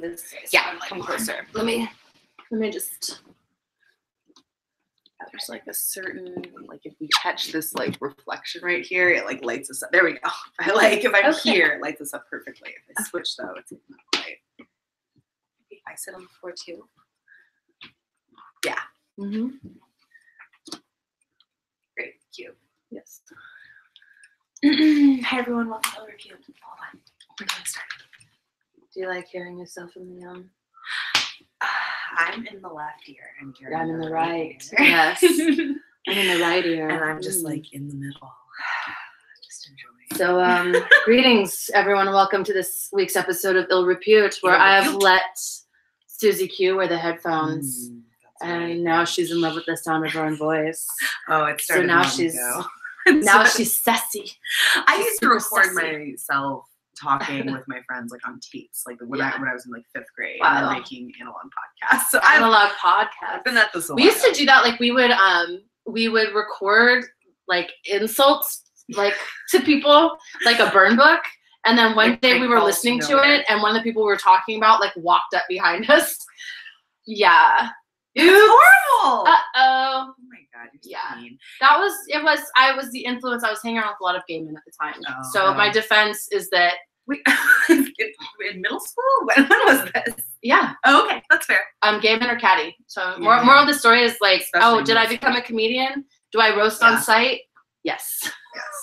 this. Yeah, come closer. Let me just. There's like a certain, like if we catch this like reflection right here, it like lights us up. There we go. I like if I'm here, it lights us up perfectly. If I switch though, it's not quite. Maybe I sit on the floor too. Yeah. Mm-hmm. Great. Cute. Yes. Hi everyone, welcome to Review. Hold on. We're gonna start. Do you like hearing yourself in the I'm in the left ear and you're I'm in the right. ear. Yes. I'm in the right ear. And I'm just like in the middle. Just enjoying. So greetings everyone, welcome to this week's episode of Ill Repute, where I have let Siouxsie Q wear the headphones. And now she's in love with the sound of her own voice. Oh, it started. So now she's sassy. I used to record myself talking with my friends like on tapes, like when I was in like 5th grade, and then making analog podcasts. So analog podcasts. I've been at this a We used to do that. Like we would record like insults like to people, like a burn book. And then one day we were listening to it, and one of the people we were talking about like walked up behind us. Yeah. It's horrible. Uh-oh. Oh my god, you're so mean. I was the influence. I was hanging around with a lot of gay men at the time. Oh, so my defense is that in middle school? When was this? Yeah. Oh, okay, that's fair. Gay men are catty. So moral of the story is like, especially did I become a comedian? Do I roast on site? Yes.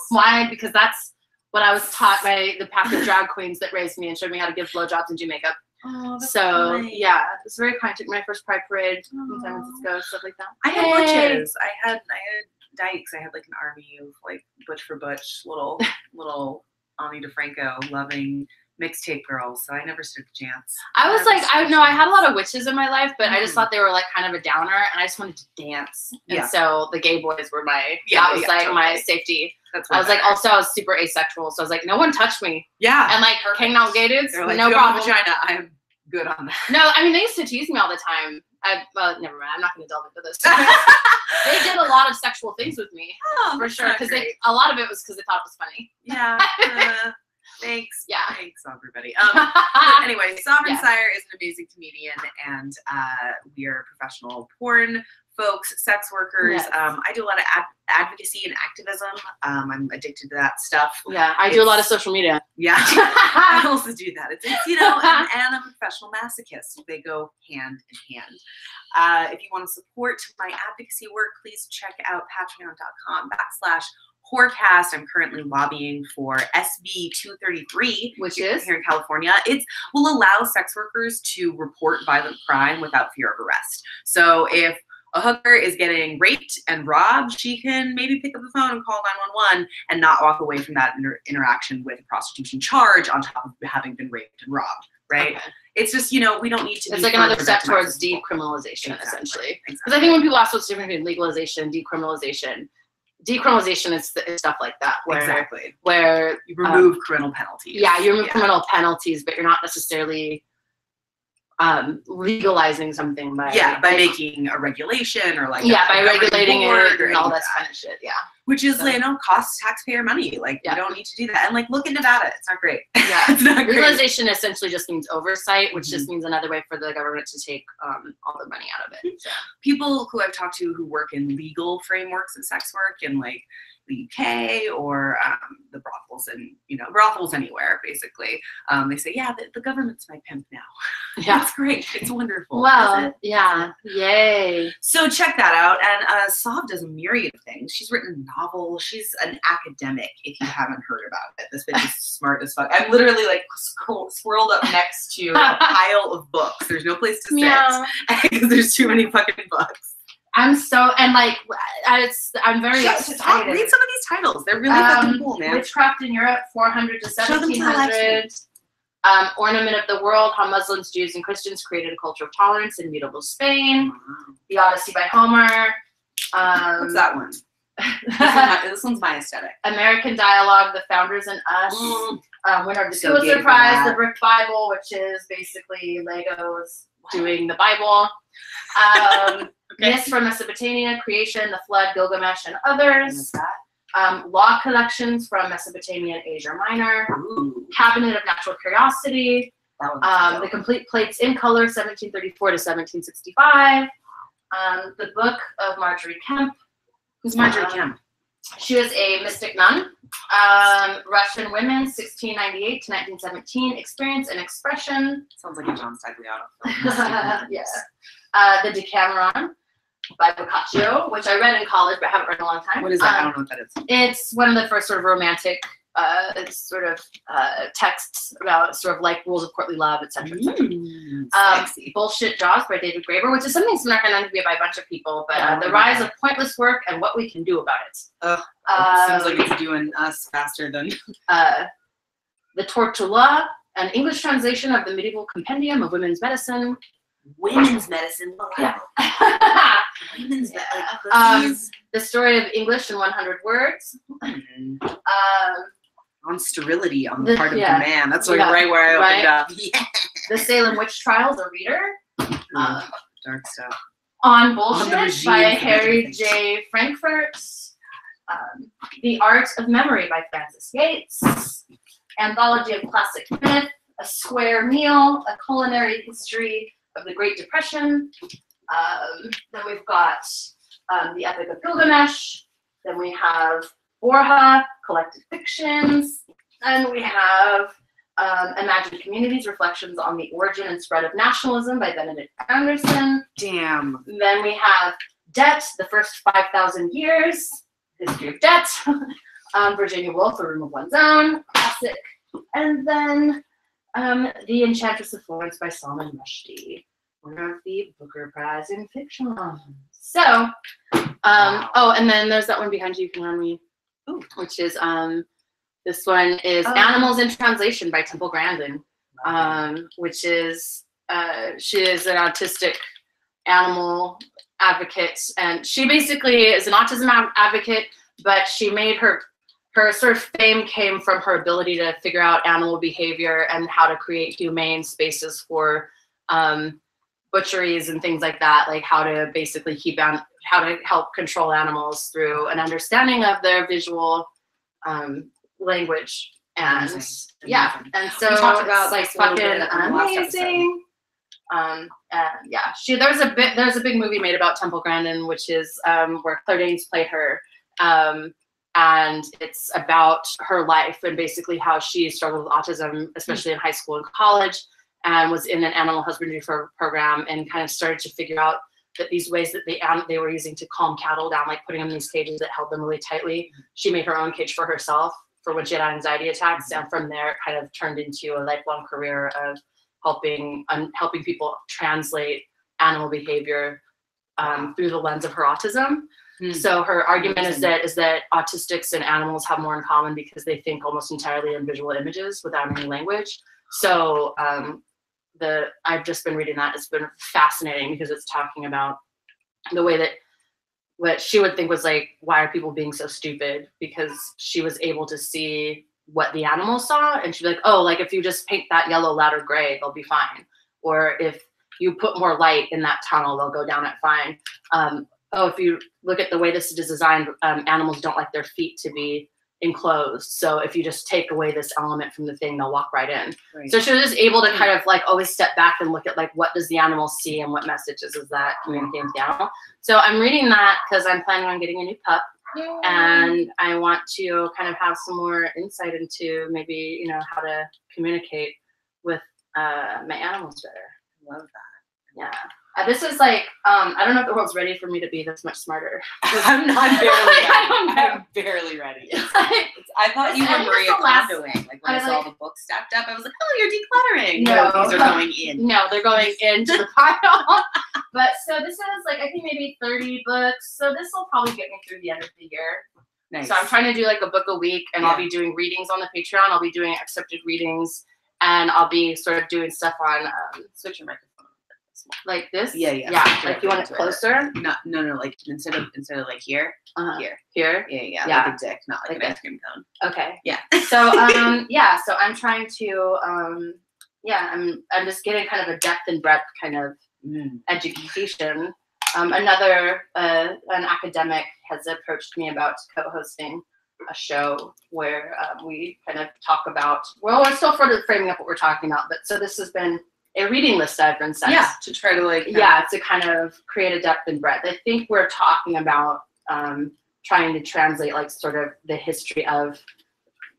Why? Because that's what I was taught by the pack of drag queens that raised me and showed me how to give blowjobs and do makeup. Oh, that's so nice. Yeah, it's very kind. Took my first Pride parade in San Francisco, stuff like that. I had butches. I had dykes. I had like an army of like butch for butch, little Ani DeFranco loving mixtape girls. So I never stood a chance. I had a lot of witches in my life, but I just thought they were like kind of a downer, and I just wanted to dance. And so the gay boys were my my safety. I was like, also I was super asexual, so I was like, no one touched me. Yeah. And like hanging out with gay dudes, like, no problem. Vagina, I'm good on that. No, I mean they used to tease me all the time. Never mind. I'm not going to delve into this. They did a lot of sexual things with me, for sure. Because a lot of it was because they thought it was funny. Yeah. Thanks. Yeah. Thanks, everybody. But anyway, Sovereign Syre is an amazing comedian, and we are professional porn folks, sex workers. Yes. I do a lot of advocacy and activism. I'm addicted to that stuff. Yeah, I do a lot of social media. Yeah, I also do that. It's and I'm a professional masochist. They go hand in hand. If you want to support my advocacy work, please check out patreon.com/Whorecast. I'm currently lobbying for SB 233, which is here in California. It will allow sex workers to report violent crime without fear of arrest. So if a hooker is getting raped and robbed, she can maybe pick up the phone and call 911 and not walk away from that interaction with a prostitution charge on top of having been raped and robbed, right? Okay. It's just, we don't need to. It's like another step towards decriminalization, essentially. Because I think when people ask what's different between legalization and decriminalization is stuff like that, where you remove criminal penalties. Yeah, you remove criminal penalties, but you're not necessarily legalizing something by making a regulation or by regulating it and all that kind of shit. Yeah, which is costs taxpayer money. Like you don't need to do that. And look at Nevada, it's not great. Yeah, it's not great. Legalization essentially just means oversight, which just means another way for the government to take all the money out of it. So. People who I've talked to who work in legal frameworks of sex work in the UK or the brothels and brothels anywhere basically, they say the government's my pimp now. Yeah, it's great, it's wonderful. Well, yeah, yay. So check that out. And Sav does a myriad of things. She's written novels. She's an academic. If you haven't heard about it, this bitch is smart as fuck. I'm literally swirled up next to a pile of books. There's no place to sit because there's too many fucking books. I'm very excited. Read some of these titles. They're really fucking cool, man. Witchcraft in Europe, 400 to 1700. Ornament of the World, How Muslims, Jews, and Christians Created a Culture of Tolerance in Medieval Spain. The Odyssey by Homer. What's that one? This one's my aesthetic. American Dialogue, The Founders and Us. Winner of the Pulitzer Prize, The Brick Bible, which is basically Legos doing the Bible. Myths from Mesopotamia, Creation, The Flood, Gilgamesh, and Others. Law collections from Mesopotamia and Asia Minor. Cabinet of Natural Curiosity. The Complete Plates in Color, 1734 to 1765. The Book of Marjorie Kemp. Who's Marjorie Kemp? She was a mystic nun. Russian Women, 1698 to 1917. Experience and Expression. Sounds like a John Stagliato film. Yeah. The Decameron by Boccaccio, which I read in college but haven't read in a long time. What is that? I don't know what that is. It's one of the first sort of romantic texts about sort of like rules of courtly love, etc. Bullshit Jaws by David Graeber, which is something that's not going to be by a bunch of people, but The Rise of Pointless Work and What We Can Do About It. Seems like it's doing us faster than... The Tortula, an English translation of the medieval compendium of women's medicine. Women's medicine? Yeah. Women's medicine. The Story of English in 100 Words. On sterility on the part of the man. That's like right where I opened up. Yeah. The Salem Witch Trials, a reader. Dark stuff. On Bullshit by Harry J. Frankfurt. The Art of Memory by Francis Yates. Anthology of Classic Myth. A Square Meal. A Culinary History of the Great Depression. Then we've got The Epic of Gilgamesh. Then we have Borja, Collected Fictions. And we have Imagined Communities, Reflections on the Origin and Spread of Nationalism by Benedict Anderson. Damn. Then we have Debt, The First 5,000 Years, History of Debt. Virginia Woolf, A Room of One's Own, classic. And then The Enchantress of Florence by Salman Rushdie, winner of the Booker Prize in Fiction. So, oh, and then there's that one behind you, you can run me. Ooh. Which is this one is Animals in Translation by Temple Grandin, which is she is an autistic animal advocate, and she basically is an autism advocate, but she made her sort of fame came from her ability to figure out animal behavior and how to create humane spaces for butcheries and things like that, like how to basically how to help control animals through an understanding of their visual language. And yeah, and so we talked about like fucking amazing. Yeah, there's a big movie made about Temple Grandin, which is where Claire Danes played her, and it's about her life and basically how she struggled with autism, especially in high school and college, and was in an animal husbandry program and kind of started to figure out that these ways that they were using to calm cattle down, like putting them in these cages that held them really tightly. She made her own cage for herself for when she had anxiety attacks, and from there it kind of turned into a lifelong career of helping people translate animal behavior through the lens of her autism. So her argument is that autistics and animals have more in common because they think almost entirely in visual images without any language. So I've just been reading that. It's been fascinating because it's talking about the way that what she would think was like, why are people being so stupid? Because she was able to see what the animals saw, and she'd be like, oh, like if you just paint that yellow louder gray, they'll be fine. Or if you put more light in that tunnel, they'll go down it fine. Oh, if you look at the way this is designed, animals don't like their feet to be enclosed. So if you just take away this element from the thing, they'll walk right in. Right. So she was just able to kind of like always step back and look at like, what does the animal see and what messages is that communicating to the animal? So I'm reading that because I'm planning on getting a new pup. Yay. And I want to kind of have some more insight into maybe, how to communicate with my animals better. Love that. Yeah. This is like, I don't know if the world's ready for me to be this much smarter. I'm barely ready. I thought you were Maria Kondoing. Like when I saw the books stacked up, I was like, oh, you're decluttering. No, these are going in. No, they're going into the pile. But so this is like, I think maybe 30 books. So this will probably get me through the end of the year. Nice. So I'm trying to do like a book a week, and I'll be doing readings on the Patreon. I'll be doing accepted readings, and I'll be sort of doing stuff on switch your microphone. Like this? Yeah. Like you want it closer? No. Like instead of like here, here. Yeah. Like a dick, not like an ice cream cone. Okay. Yeah. So So I'm trying to I'm just getting kind of a depth and breadth kind of education. An academic has approached me about co-hosting a show where we kind of talk about, well, we're still sort of framing up what we're talking about, but so this has been a reading list that I've been sent. Yeah, to try to like. To kind of create a depth and breadth. I think we're talking about trying to translate like sort of the history of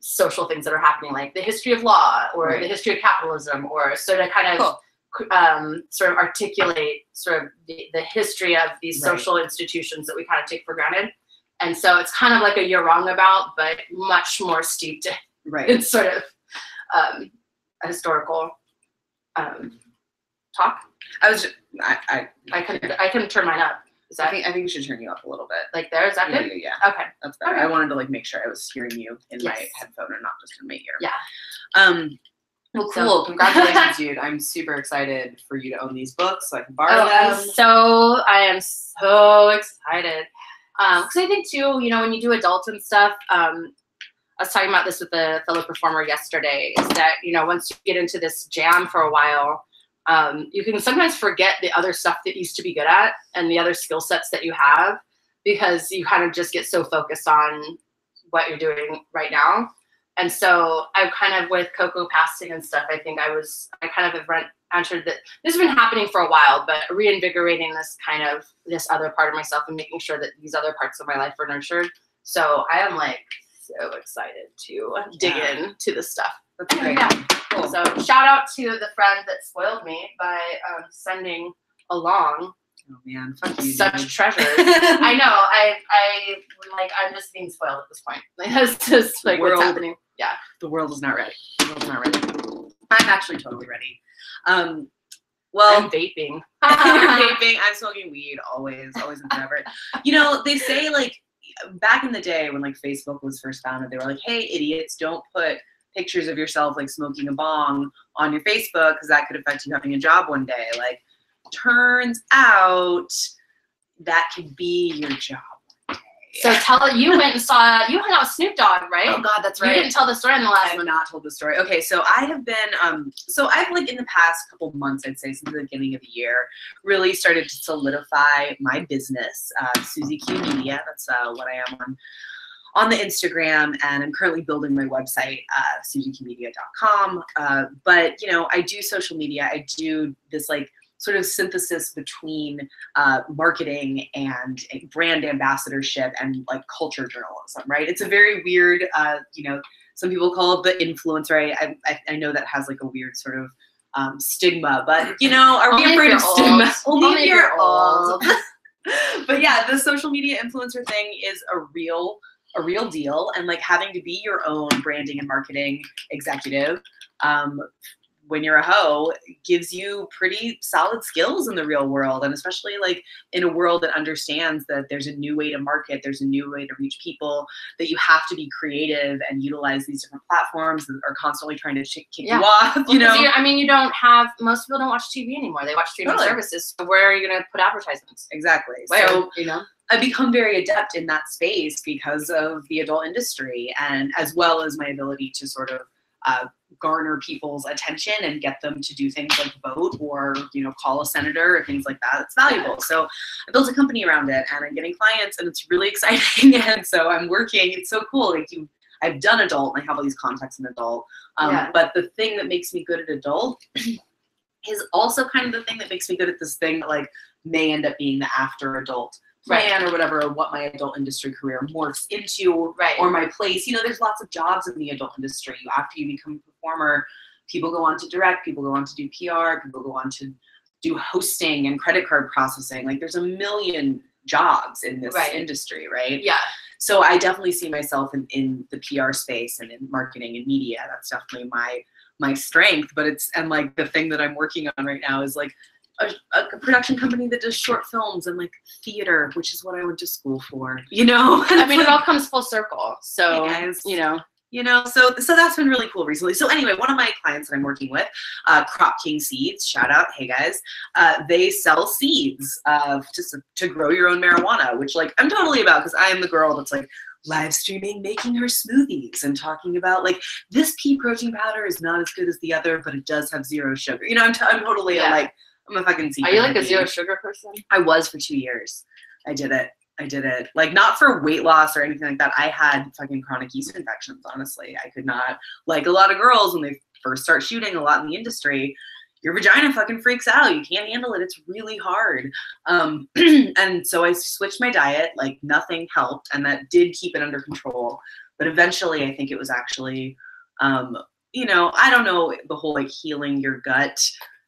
social things that are happening, like the history of law or the history of capitalism, or sort of kind of sort of articulate sort of the history of these social institutions that we kind of take for granted. And so it's kind of like a You're Wrong About, but much more steeped in sort of a historical talk. I can turn mine up. I think we should turn you up a little bit. Like there, is that good? Yeah. Okay. That's better. Okay. I wanted to like make sure I was hearing you in my headphone and not just in my ear. Yeah. Well, cool. Congratulations, dude. I'm super excited for you to own these books so I can borrow them. I am so excited. Because I think too, you know, when you do adult and stuff, I was talking about this with a fellow performer yesterday, is that, you know, once you get into this jam for a while, you can sometimes forget the other stuff that you used to be good at and the other skill sets that you have, because you kind of just get so focused on what you're doing right now. And so I kind of, with Coco passing and stuff, I think I kind of have entered that. This has been happening for a while, but reinvigorating this other part of myself and making sure that these other parts of my life are nurtured. So I am like so excited to dig into this stuff. That's great. Yeah. Cool. So shout out to the friend that spoiled me by sending along. Oh man, fuck you, such dude. treasures. I know. I'm just being spoiled at this point. Like, that's just like what's happening. Yeah. The world is not ready. The world's not ready. I'm actually totally ready. Well, I'm vaping. Vaping. I'm smoking weed always and forever. You know, they say like back in the day when like Facebook was first founded, they were like, hey, idiots, don't put pictures of yourself like smoking a bong on your Facebook because that could affect you having a job one day. Like, turns out that could be your job one day. So you went and you hung out with Snoop Dogg, right? Oh God, that's right. You didn't tell the story in the last one. I have not told the story. Okay, so I have been, so I've like in the past couple months, I'd say since the beginning of the year, really started to solidify my business, Siouxsie Q Media. That's what I am on the Instagram, and I'm currently building my website, SiouxsieQmedia.com. But you know, I do social media. I do this like sort of synthesis between marketing and brand ambassadorship and like culture journalism, right? It's a very weird, you know, some people call it the influencer. I know that has like a weird sort of stigma, but you know, are we afraid of stigma? Only if you're old. But yeah, the social media influencer thing is a real deal, and like having to be your own branding and marketing executive when you're a hoe gives you pretty solid skills in the real world, and especially like in a world that understands that there's a new way to market, there's a new way to reach people, that you have to be creative and utilize these different platforms that are constantly trying to kick you off. You know, you don't have, most people don't watch TV anymore. They watch streaming services. So where are you going to put advertisements? Exactly. So, you know, I've become very adept in that space because of the adult industry, and as well as my ability to sort of garner people's attention and get them to do things like vote or, you know, call a senator or things like that. It's valuable. So I built a company around it, and I'm getting clients, and it's really exciting. And so I'm working. It's so cool. Like I've done adult, and I have all these contacts in adult. But the thing that makes me good at adult is also kind of the thing that makes me good at this thing that like may end up being the after adult plan or whatever, or what my adult industry career morphs into, or my place. You know, there's lots of jobs in the adult industry. After you become a performer, people go on to direct, people go on to do PR, people go on to do hosting and credit card processing. Like there's a million jobs in this industry, right? Yeah. So I definitely see myself in the PR space and in marketing and media. That's definitely my strength. But and like the thing that I'm working on right now is like a production company that does short films and like theater, which is what I went to school for, you know? I mean, it all comes full circle. So, hey guys, you know, so that's been really cool recently. So anyway, one of my clients that I'm working with, Crop King Seeds, shout out, hey guys, they sell seeds to grow your own marijuana, which like I'm totally about, because I am the girl that's like live streaming, making her smoothies and talking about like this pea protein powder is not as good as the other, but it does have zero sugar. You know, I'm totally like, I'm a fucking seed. Are you like a zero sugar person? I was for 2 years. I did it. I did it. Like, not for weight loss or anything like that. I had fucking chronic yeast infections, honestly. I could not, like a lot of girls when they first start shooting a lot in the industry, your vagina fucking freaks out. You can't handle it. It's really hard. And so I switched my diet, like nothing helped. And that did keep it under control. But eventually I think it was actually, you know, I don't know the whole like healing your gut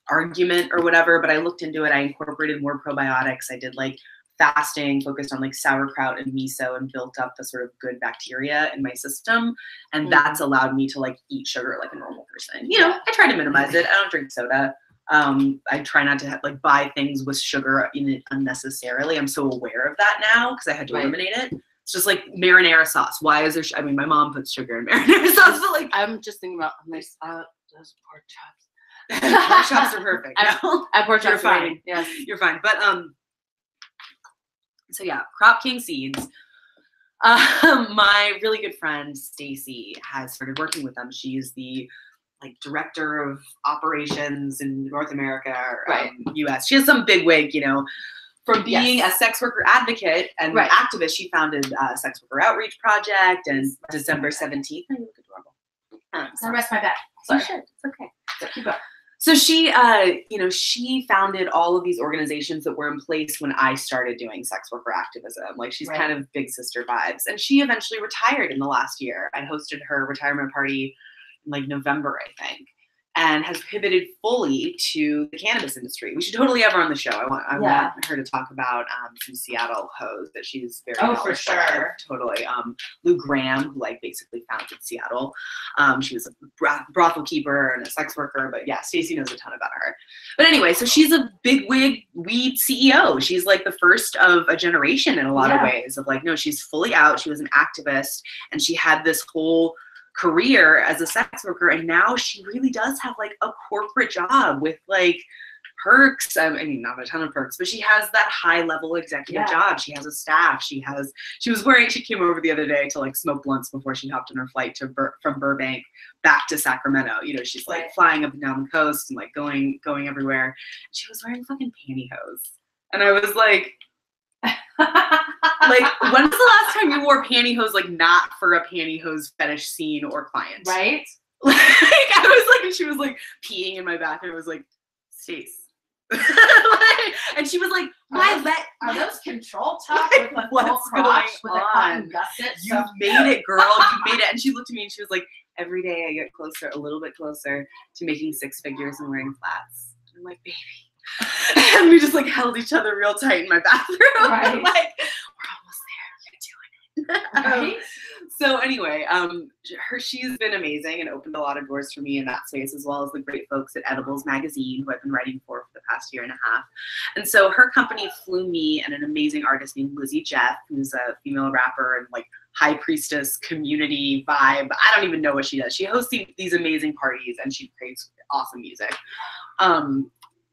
argument or whatever, but I looked into it. I incorporated more probiotics. I did like fasting, focused on like sauerkraut and miso, and built up the sort of good bacteria in my system. And that's allowed me to like eat sugar like a normal person. You know, I try to minimize it. I don't drink soda. I try not to like buy things with sugar in it unnecessarily. I'm so aware of that now because I had to eliminate it. It's just like marinara sauce. Why is there? I mean, my mom puts sugar in marinara sauce, but like I'm just thinking about my those pork chops. Pork chops are perfect. I pork chops. You're fine. Yes, you're fine. But so yeah, Crop King Seeds. My really good friend Stacy has started working with them. She's the like director of operations in North America or US. She has some big wig, you know. From being a sex worker advocate and activist, she founded Sex Worker Outreach Project. And December 17th, you look adorable. I rest my back. Sorry. It's okay. So keep going. So she, you know, she founded all of these organizations that were in place when I started doing sex worker activism. Like she's kind of big sister vibes. And she eventually retired in the last year. I hosted her retirement party in like November, I think, and has pivoted fully to the cannabis industry. We should totally have her on the show. I want her to talk about some Seattle hoes that she's very for sure. Totally. Lou Graham, who like basically founded Seattle. She was a brothel keeper and a sex worker, but yeah, Stacey knows a ton about her. But anyway, so she's a big wig weed CEO. She's like the first of a generation in a lot of ways of like, no, she's fully out. She was an activist and she had this whole career as a sex worker, and now she really does have like a corporate job with like perks. I mean, not a ton of perks, but she has that high level executive job. She has a staff. She came over the other day to like smoke blunts before she hopped on her flight to from Burbank back to Sacramento. You know, she's like flying up and down the coast and like going everywhere. She was wearing fucking pantyhose, and I was like, like, when's the last time you wore pantyhose, like, not for a pantyhose fetish scene or client? Right? Like, I was like, and she was, like, peeing in my bathroom. I was like, Stace. And she was like, are those control tops with the full crotch with a cotton gusset? You made it, girl. You made it. And she looked at me and she was like, every day I get closer, a little bit closer to making six figures and wearing flats. And I'm like, baby. And we just like held each other real tight in my bathroom. Right. Like, we're almost there. You're doing it. Right? So anyway, she's been amazing and opened a lot of doors for me in that space, as well as the great folks at Edibles Magazine who I've been writing for the past year and a half. And so her company flew me and an amazing artist named Lizzie Jeff, who's a female rapper and like high priestess community vibe. I don't even know what she does. She hosts these amazing parties and she creates awesome music.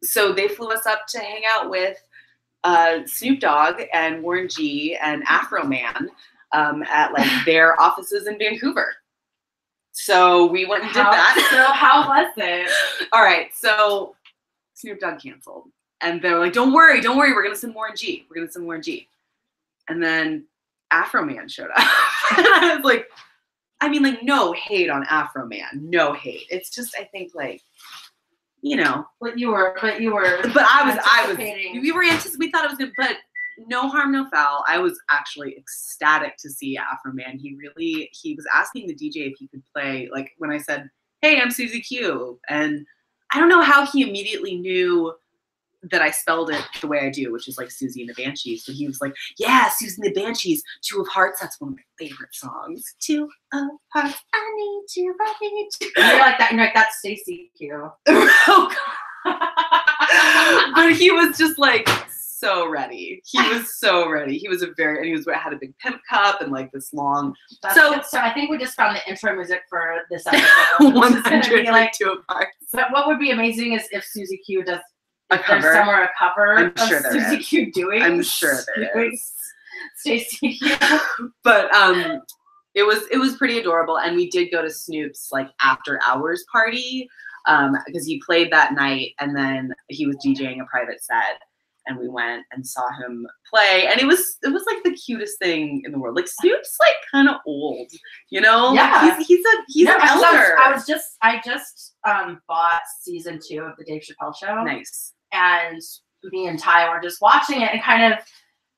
So they flew us up to hang out with Snoop Dogg and Warren G and Afro Man at like their offices in Vancouver. So we went and did that. So how was it? All right. So Snoop Dogg canceled. And they're like, don't worry. We're going to send Warren G. And then Afro Man showed up. And I was like, I mean, like, no hate on Afro Man. No hate. It's just, I think, like, you know, we thought it was good, but no harm, no foul. I was actually ecstatic to see Afro Man. He was asking the DJ if he could play, like when I said, hey, I'm Siouxsie Q. And I don't know how he immediately knew that I spelled it the way I do, which is like Siouxsie and the Banshees. But he was like, yeah, Siouxsie and the Banshees, Two of Hearts. That's one of my favorite songs. Two of Hearts, I need you, I need you. And you're like that. You're like, that's Stacey Q. Oh, but he was just like so ready. He was so ready. He was had a big pimp cup and like this long. So I think we just found the intro music for this episode. 100 like Two of Hearts. But what would be amazing is if Siouxsie Q does. A cover. There's somewhere a cover I'm sure of Siouxsie Q doing. I'm sure there is. Stacey Q. But it was pretty adorable, and we did go to Snoop's like after hours party because he played that night, and then he was DJing a private set, and we went and saw him play, and it was like the cutest thing in the world. Like Snoop's like kind of old, you know? Yeah. Like, he's an elder. I just bought season 2 of the Dave Chappelle Show. Nice. And me and Ty were just watching it and kind of,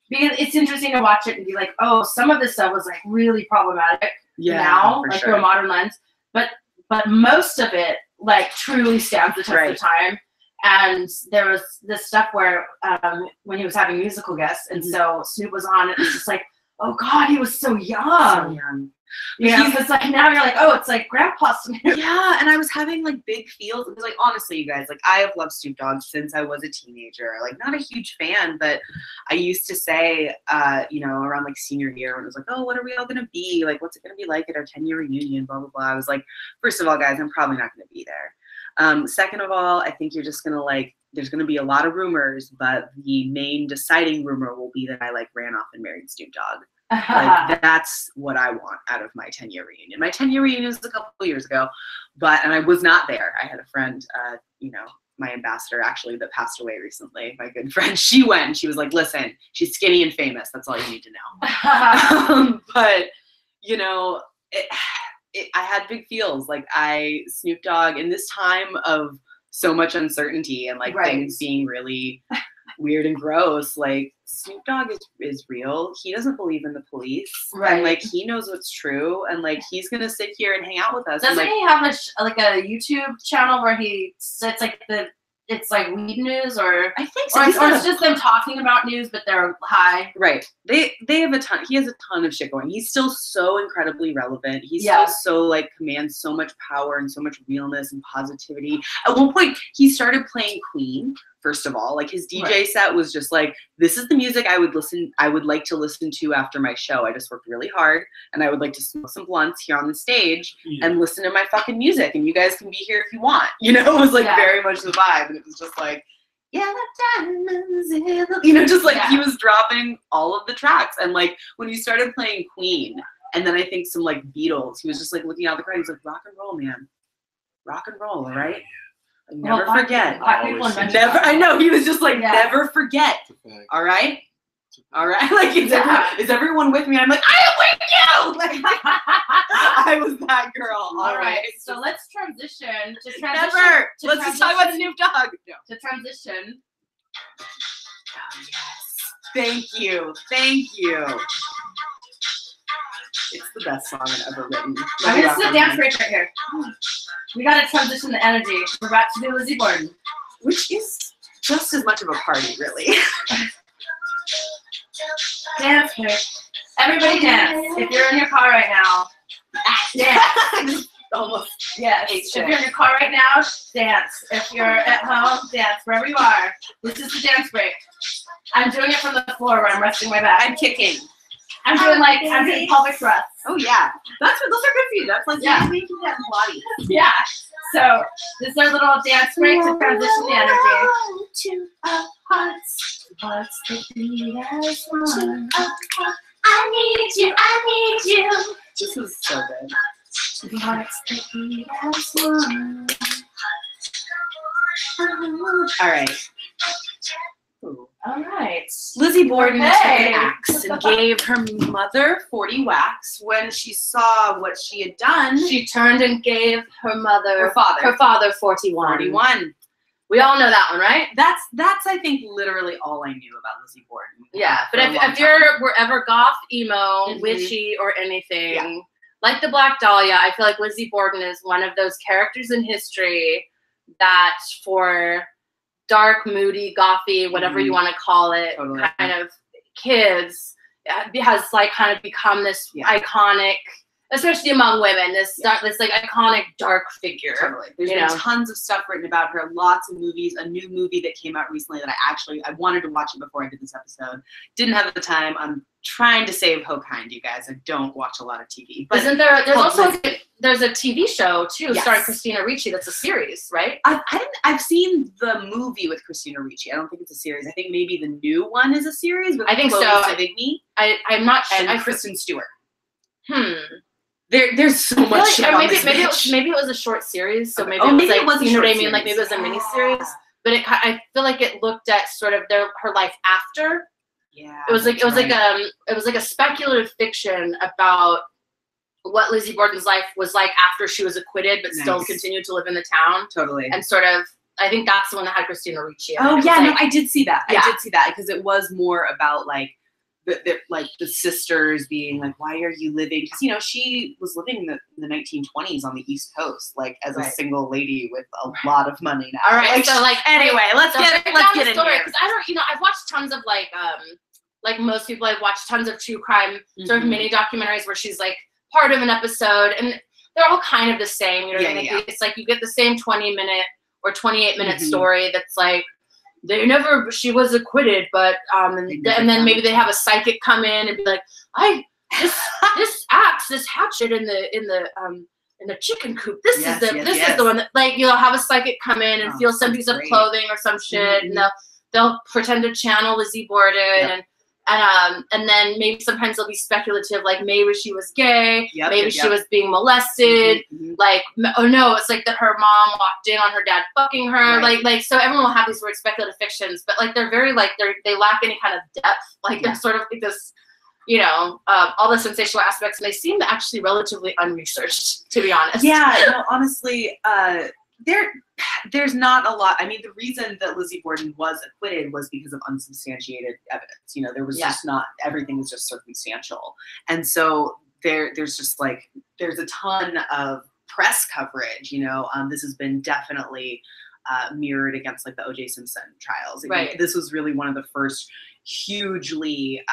because it's interesting to watch it and be like, oh, some of this stuff was like really problematic now, like through a modern lens, but most of it like truly stands the test of time. And there was this stuff where when he was having musical guests, and so Snoop was on, it was just like, oh God, he was so young. So young. Yeah, because like now you're like, oh, it's like Grandpa Snoop. Yeah, and I was having like big feels. It was like, honestly, you guys, like I have loved Snoop Dogg since I was a teenager. Like not a huge fan, but I used to say, you know, around like senior year when it was like, oh, what are we all gonna be? Like, what's it gonna be like at our 10-year reunion? Blah blah blah. I was like, first of all, guys, I'm probably not gonna be there. Second of all, I think you're just gonna like, there's gonna be a lot of rumors, but the main deciding rumor will be that I like ran off and married Snoop Dogg. Like that's what I want out of my 10-year reunion. My 10-year reunion was a couple of years ago, and I was not there. I had a friend, you know, my ambassador actually that passed away recently, my good friend. She went. She was like, "Listen, she's skinny and famous. That's all you need to know." But you know, I had big feels. Like Snoop Dogg in this time of so much uncertainty and like things being really weird and gross, like Snoop Dogg is real. He doesn't believe in the police, and like he knows what's true, and like he's gonna sit here and hang out with us. Doesn't he have a YouTube channel where he sits like it's like weed news, or I think so, or it's just them talking about news, but they're high. Right. They have a ton. He has a ton of shit going. He's still so incredibly relevant. He's still so like commands so much power and so much realness and positivity. At one point, he started playing Queen. First of all, like his DJ set was just like, this is the music I would like to listen to after my show. I just worked really hard, and I would like to smoke some blunts here on the stage and listen to my fucking music, and you guys can be here if you want. You know, it was like very much the vibe, and it was just like, yeah, diamonds in the, you know, just like he was dropping all of the tracks, and like when he started playing Queen, and then I think some like Beatles, he was just like looking out the crowd. He's like, rock and roll, man, rock and roll, all right. Never forget. Never. I know. He was just like, never forget. All right. All right. Like, is everyone with me? I'm like, I am with you. Like, I was that girl. All right. So let's transition. Let's just talk about Snoop Dogg. No. To transition. Oh, yes. Thank you. Thank you. It's the best song I've ever written. I mean, this is a dance break right here. We gotta transition the energy. We're about to do Lizzie Borden, which is just as much of a party, really. Dance break. Everybody dance. If you're in your car right now, dance. Almost. Yes. If you're in your car right now, dance. If you're at home, dance. Wherever you are. This is the dance break. I'm doing it from the floor where I'm resting my back. I'm kicking. I'm doing pelvic thrusts. Oh yeah, those are good for you. That's like making that body. Yeah. So this is our little dance break to transition the energy. To our hearts, what's the beat as one? I need you, I need you. This is so good. What's the beat as one? All right. Ooh. All right. Lizzie Borden took an axe and gave her mother 40 whacks. When she saw what she had done, she turned and gave her father 41. 41. We all know that one, right? That's I think literally all I knew about Lizzie Borden. Yeah, but if were ever goth, emo, witchy, or anything, like the Black Dahlia, I feel like Lizzie Borden is one of those characters in history that for dark, moody, gothy, whatever you want to call it, kind of kids, has like kind of become this iconic, especially among women, this like iconic dark figure. Totally. There's been tons of stuff written about her, lots of movies, a new movie that came out recently that I wanted to watch it before I did this episode. Didn't have the time. I'm trying to save Ho Kind, you guys. I don't watch a lot of TV. But there's a TV show too, starring Christina Ricci. That's a series, right? I've seen the movie with Christina Ricci. I don't think it's a series. I think maybe the new one is a series. With I think Chloe so. Sevigny. I'm not sure. And Kristen Stewart. There's so much shit on this bitch. Maybe it was a short series. So maybe it was like, you know what I mean? Like maybe it was a mini series. but I feel like it looked at sort of her life after. Yeah. It was like a speculative fiction about what Lizzie Borden's life was like after she was acquitted, but still continued to live in the town. Totally. And sort of, I think that's the one that had Christina Ricci. Oh yeah, no, I did see that. I did see that because it was more about like the sisters being like, why are you living? Because you know she was living in the 1920s on the East Coast, like as a single lady with a lot of money now. All right, like, so like anyway, let's get in here. Because I don't, I've watched tons of like most people, I've watched tons of true crime sort of mini documentaries where she's like part of an episode, and they're all kind of the same. You know what I mean? It's like you get the same 20-minute or 28-minute story that's like, she was acquitted, but and then maybe they have a psychic come in and be like, this hatchet in the chicken coop. This is the one that, like, you'll have a psychic come in and feel some piece of clothing or some shit, and they'll pretend to channel Lizzie Borden, and then maybe sometimes they'll be speculative, like maybe she was gay, maybe she was being molested, like, oh no, it's like that her mom walked in on her dad fucking her, like so everyone will have these weird speculative fictions, but like they're very like they lack any kind of depth, like they're sort of like this, all the sensational aspects, and they seem actually relatively unresearched, to be honest. Yeah, no, honestly, there's not a lot. I mean, the reason that Lizzie Borden was acquitted was because of unsubstantiated evidence. There was just not, everything was just circumstantial. And so there's just like, there's a ton of press coverage, this has been definitely mirrored against like the O.J. Simpson trials. This was really one of the first hugely,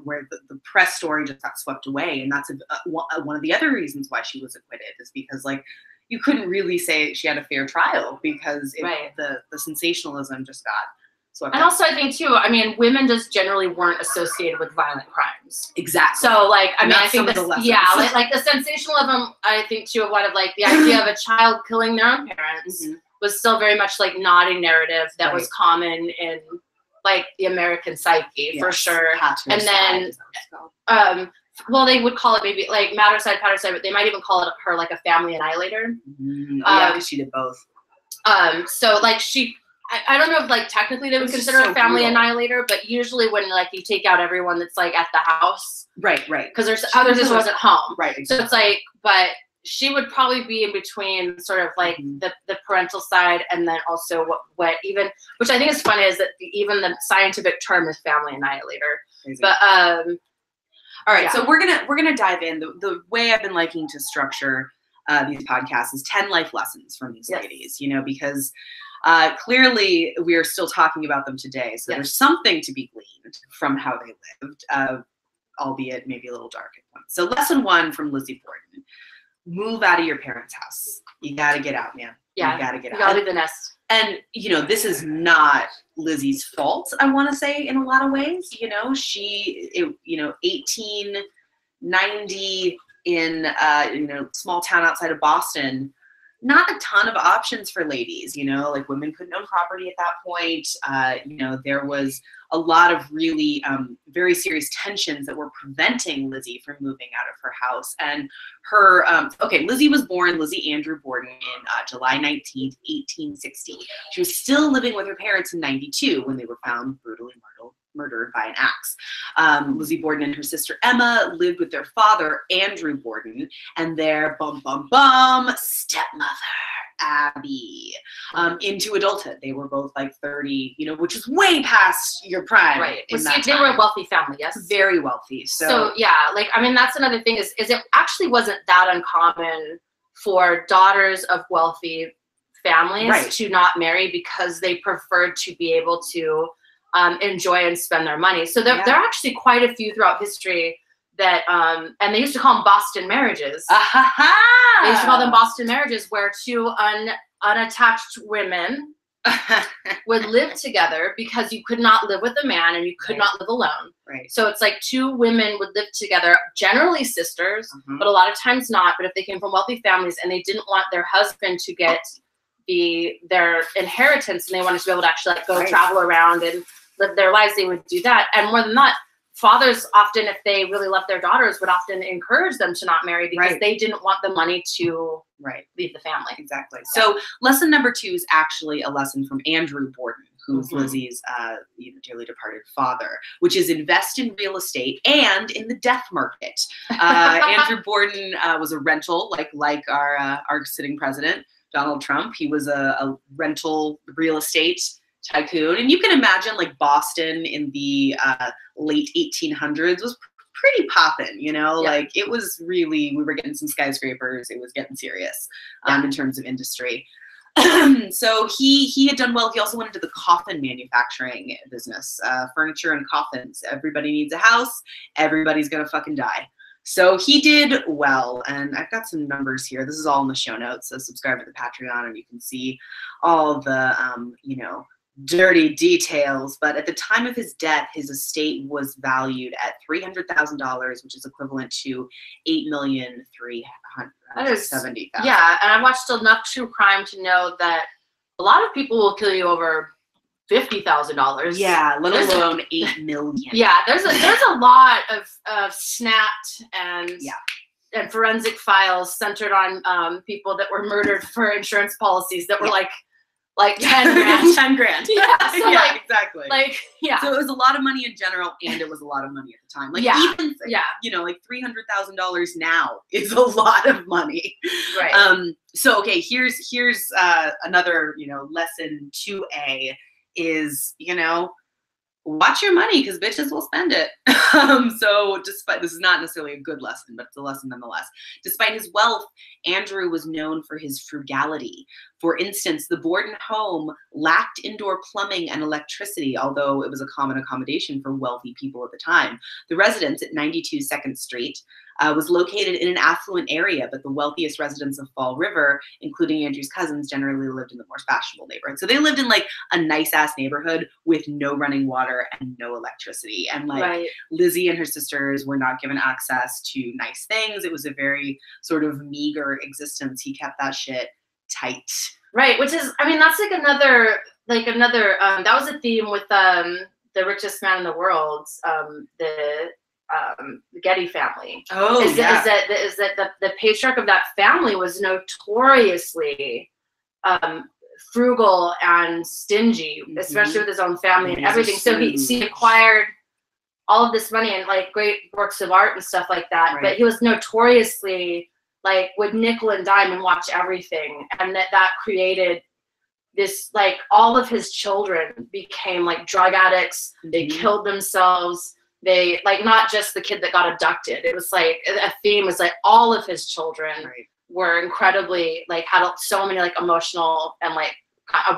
where the press story just got swept away. And that's one of the other reasons why she was acquitted, is because like, you couldn't really say she had a fair trial because the sensationalism just got swept. And also, I think too, women just generally weren't associated with violent crimes. Exactly. So like, I think like the sensationalism, I think too, of what of like the idea of a child killing their own parents was still very much like not a narrative that was common in like the American psyche for sure. And then, well, they would call it maybe like patricide, but they might even call it her like a family annihilator. Because she did both. So like I don't know if like technically they would consider a family annihilator, but usually when like you take out everyone that's like at the house, right, because there's others that wasn't home, right. Exactly. So it's like, but she would probably be in between sort of like the parental side, and then also what even, which I think is funny, is that even the scientific term is family annihilator. Crazy. But all right, so we're gonna dive in. The way I've been liking to structure these podcasts is 10 life lessons from these ladies, because clearly we are still talking about them today. So there's something to be gleaned from how they lived, albeit maybe a little dark at points. So lesson 1 from Lizzie Borden: move out of your parents' house. You gotta get out, man. Yeah, you gotta get out. You gotta leave the nest. And, this is not Lizzie's fault, I want to say, in a lot of ways. She, 1890 in, small town outside of Boston, not a ton of options for ladies, like women couldn't own property at that point. There was a lot of really very serious tensions that were preventing Lizzie from moving out of her house. And her, Lizzie was born Lizzie Andrew Borden in July 19th, 1860. She was still living with her parents in 92 when they were found brutally murdered by an axe. Lizzie Borden and her sister Emma lived with their father, Andrew Borden, and their stepmother, Abby, into adulthood. They were both like 30, which is way past your prime. Right. They were a wealthy family, yes? Very wealthy. So yeah, like, that's another thing is it actually wasn't that uncommon for daughters of wealthy families to not marry, because they preferred to be able to enjoy and spend their money. So there are actually quite a few throughout history that, and they used to call them Boston marriages. They used to call them Boston marriages, where two unattached women would live together, because you could not live with a man and you could not live alone. Right. So it's like two women would live together, generally sisters, but a lot of times not. But if they came from wealthy families and they didn't want their husband to get their inheritance, and they wanted to be able to actually like go travel around and live their lives, they would do that. And more than that, fathers often, if they really love their daughters, would often encourage them to not marry because they didn't want the money to leave the family. Exactly. So lesson number 2 is actually a lesson from Andrew Borden, who's Lizzie's dearly departed father, which is invest in real estate and in the death market. Andrew Borden was a rental, like our sitting president, Donald Trump. He was a rental real estate tycoon. And you can imagine like Boston in the late 1800s was pretty poppin', you know, like it was really, we were getting some skyscrapers. It was getting serious in terms of industry. So he had done well. He also went into the coffin manufacturing business, furniture and coffins. Everybody needs a house. Everybody's going to fucking die. So he did well, and I've got some numbers here. This is all in the show notes, so subscribe to the Patreon and you can see all the, dirty details. But at the time of his death, his estate was valued at $300,000, which is equivalent to $8,370,000. Yeah, and I watched enough true crime to know that a lot of people will kill you over $50,000. Yeah, let alone $8 million. Yeah, there's a lot of snapped and forensic files centered on people that were murdered for insurance policies that were like 10 grand. 10 grand. Yeah, so exactly. So it was a lot of money in general, and it was a lot of money at the time. Even like $300,000 now is a lot of money. Right. So okay, here's another lesson 2A is watch your money because bitches will spend it. So despite, this is not necessarily a good lesson, but it's a lesson nonetheless. Despite his wealth, Andrew was known for his frugality. For instance, the Borden home lacked indoor plumbing and electricity, although it was a common accommodation for wealthy people at the time. The residence at 92 2nd Street was located in an affluent area, but the wealthiest residents of Fall River, including Andrew's cousins, generally lived in the more fashionable neighborhood. So they lived in like a nice ass neighborhood with no running water and no electricity. And like Lizzie and her sisters were not given access to nice things. It was a very sort of meager existence. He kept that shit tight. Right, which is, I mean, that's like another, that was a theme with The Richest Man in the World, the Getty family. Is that the patriarch of that family was notoriously frugal and stingy, especially with his own family and everything. So he acquired all of this money and like great works of art and stuff like that. But he was notoriously like would nickel and dime and watch everything, and that created this, like, all of his children became like drug addicts. They killed themselves. They, like, not just the kid that got abducted. It was like a theme was like all of his children were incredibly, like, had so many like emotional and like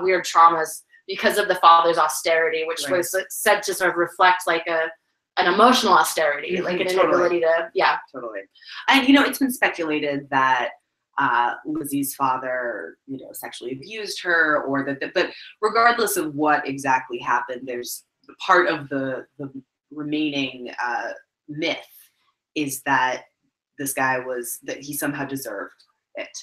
weird traumas because of the father's austerity, which was said to sort of reflect like an emotional austerity, like an inability to, Totally. And, it's been speculated that Lizzie's father, sexually abused her, or that, but regardless of what exactly happened, there's part of the remaining myth is that this guy that he somehow deserved it,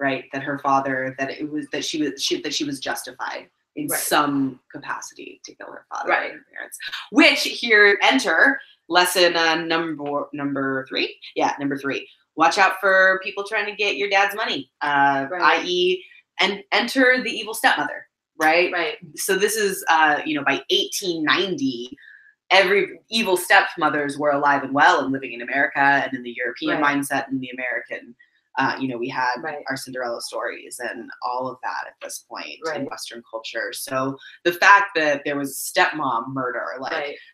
right? That her father, that she was justified in some capacity to kill her father and her parents. Which here, enter lesson number 3. Yeah, number 3. Watch out for people trying to get your dad's money, i.e., and enter the evil stepmother, right? Right. So this is, by 1890, every evil stepmothers were alive and well and living in America, and in the European mindset and the American. We had our Cinderella stories and all of that at this point in Western culture. So the fact that there was stepmom murder,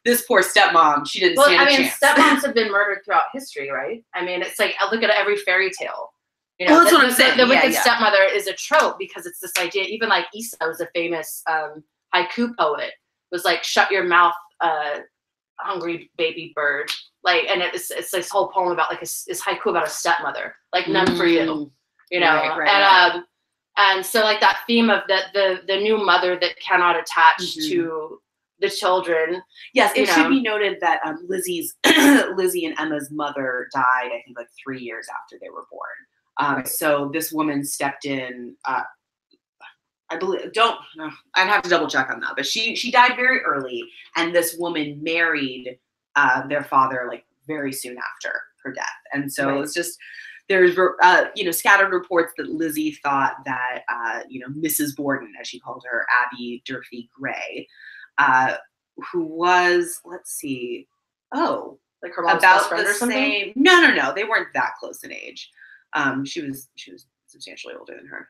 this poor stepmom, she didn't stand a chance. Stepmoms have been murdered throughout history, right? I mean, it's like, look at every fairy tale. That's what I'm saying. The wicked stepmother is a trope because it's this idea. Even like Issa was a famous haiku poet. It was like, shut your mouth, hungry baby bird. Like, and it's this whole poem about like this haiku about a stepmother, like none for you, and so like that theme of the new mother that cannot attach to the children. Yes, it should be noted that Lizzie and Emma's mother died, I think, like 3 years after they were born. So this woman stepped in. I believe, I'd have to double check on that, but she died very early, and this woman married their father like very soon after her death. And so it was just, there's, scattered reports that Lizzie thought that, Mrs. Borden, as she called her, Abby Durfee Gray, who was, like her mom's about best friend the or something? same. No, they weren't that close in age. She was substantially older than her.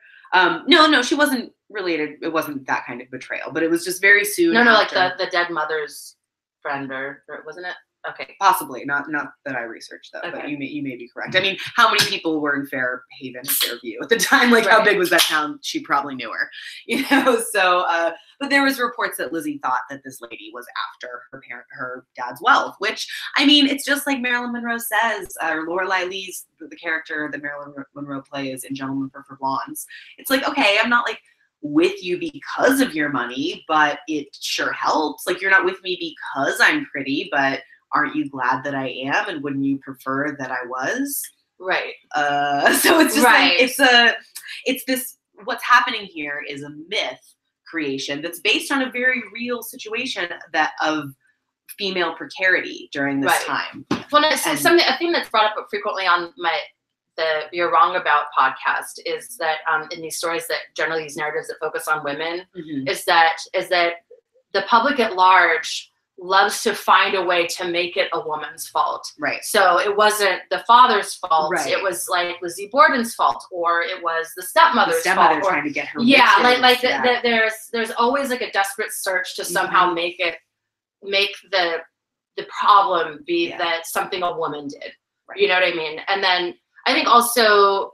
No, she wasn't related. It wasn't that kind of betrayal, but it was just very soon. No, after. like the dead mother's friend, or wasn't it? Okay. Possibly, not that I reresearched that, but you may be correct. I mean, how many people were in Fairhaven and Fairview at the time? Like, how big was that town? She probably knew her, So, but there was reports that Lizzie thought that this lady was after her dad's wealth, which, I mean, it's just like Marilyn Monroe says, or Lorelei Lee's the character that Marilyn Monroe plays in Gentlemen Prefer Blondes. It's like, okay, I'm not like with you because of your money, but it sure helps. Like, you're not with me because I'm pretty, but aren't you glad that I am? And wouldn't you prefer that I was? Right. So it's just like, it's this, what's happening here is a myth creation that's based on a very real situation of female precarity during this time. Well, a thing that's brought up frequently on the You're Wrong About podcast is that in these stories that generally these narratives that focus on women is that the public at large loves to find a way to make it a woman's fault. Right. So it wasn't the father's fault. Right. It was like Lizzie Borden's fault, or it was the stepmother's fault. Trying to get her. There's always like a desperate search to somehow make the problem be that something a woman did. Right. You know what I mean? And then I think also,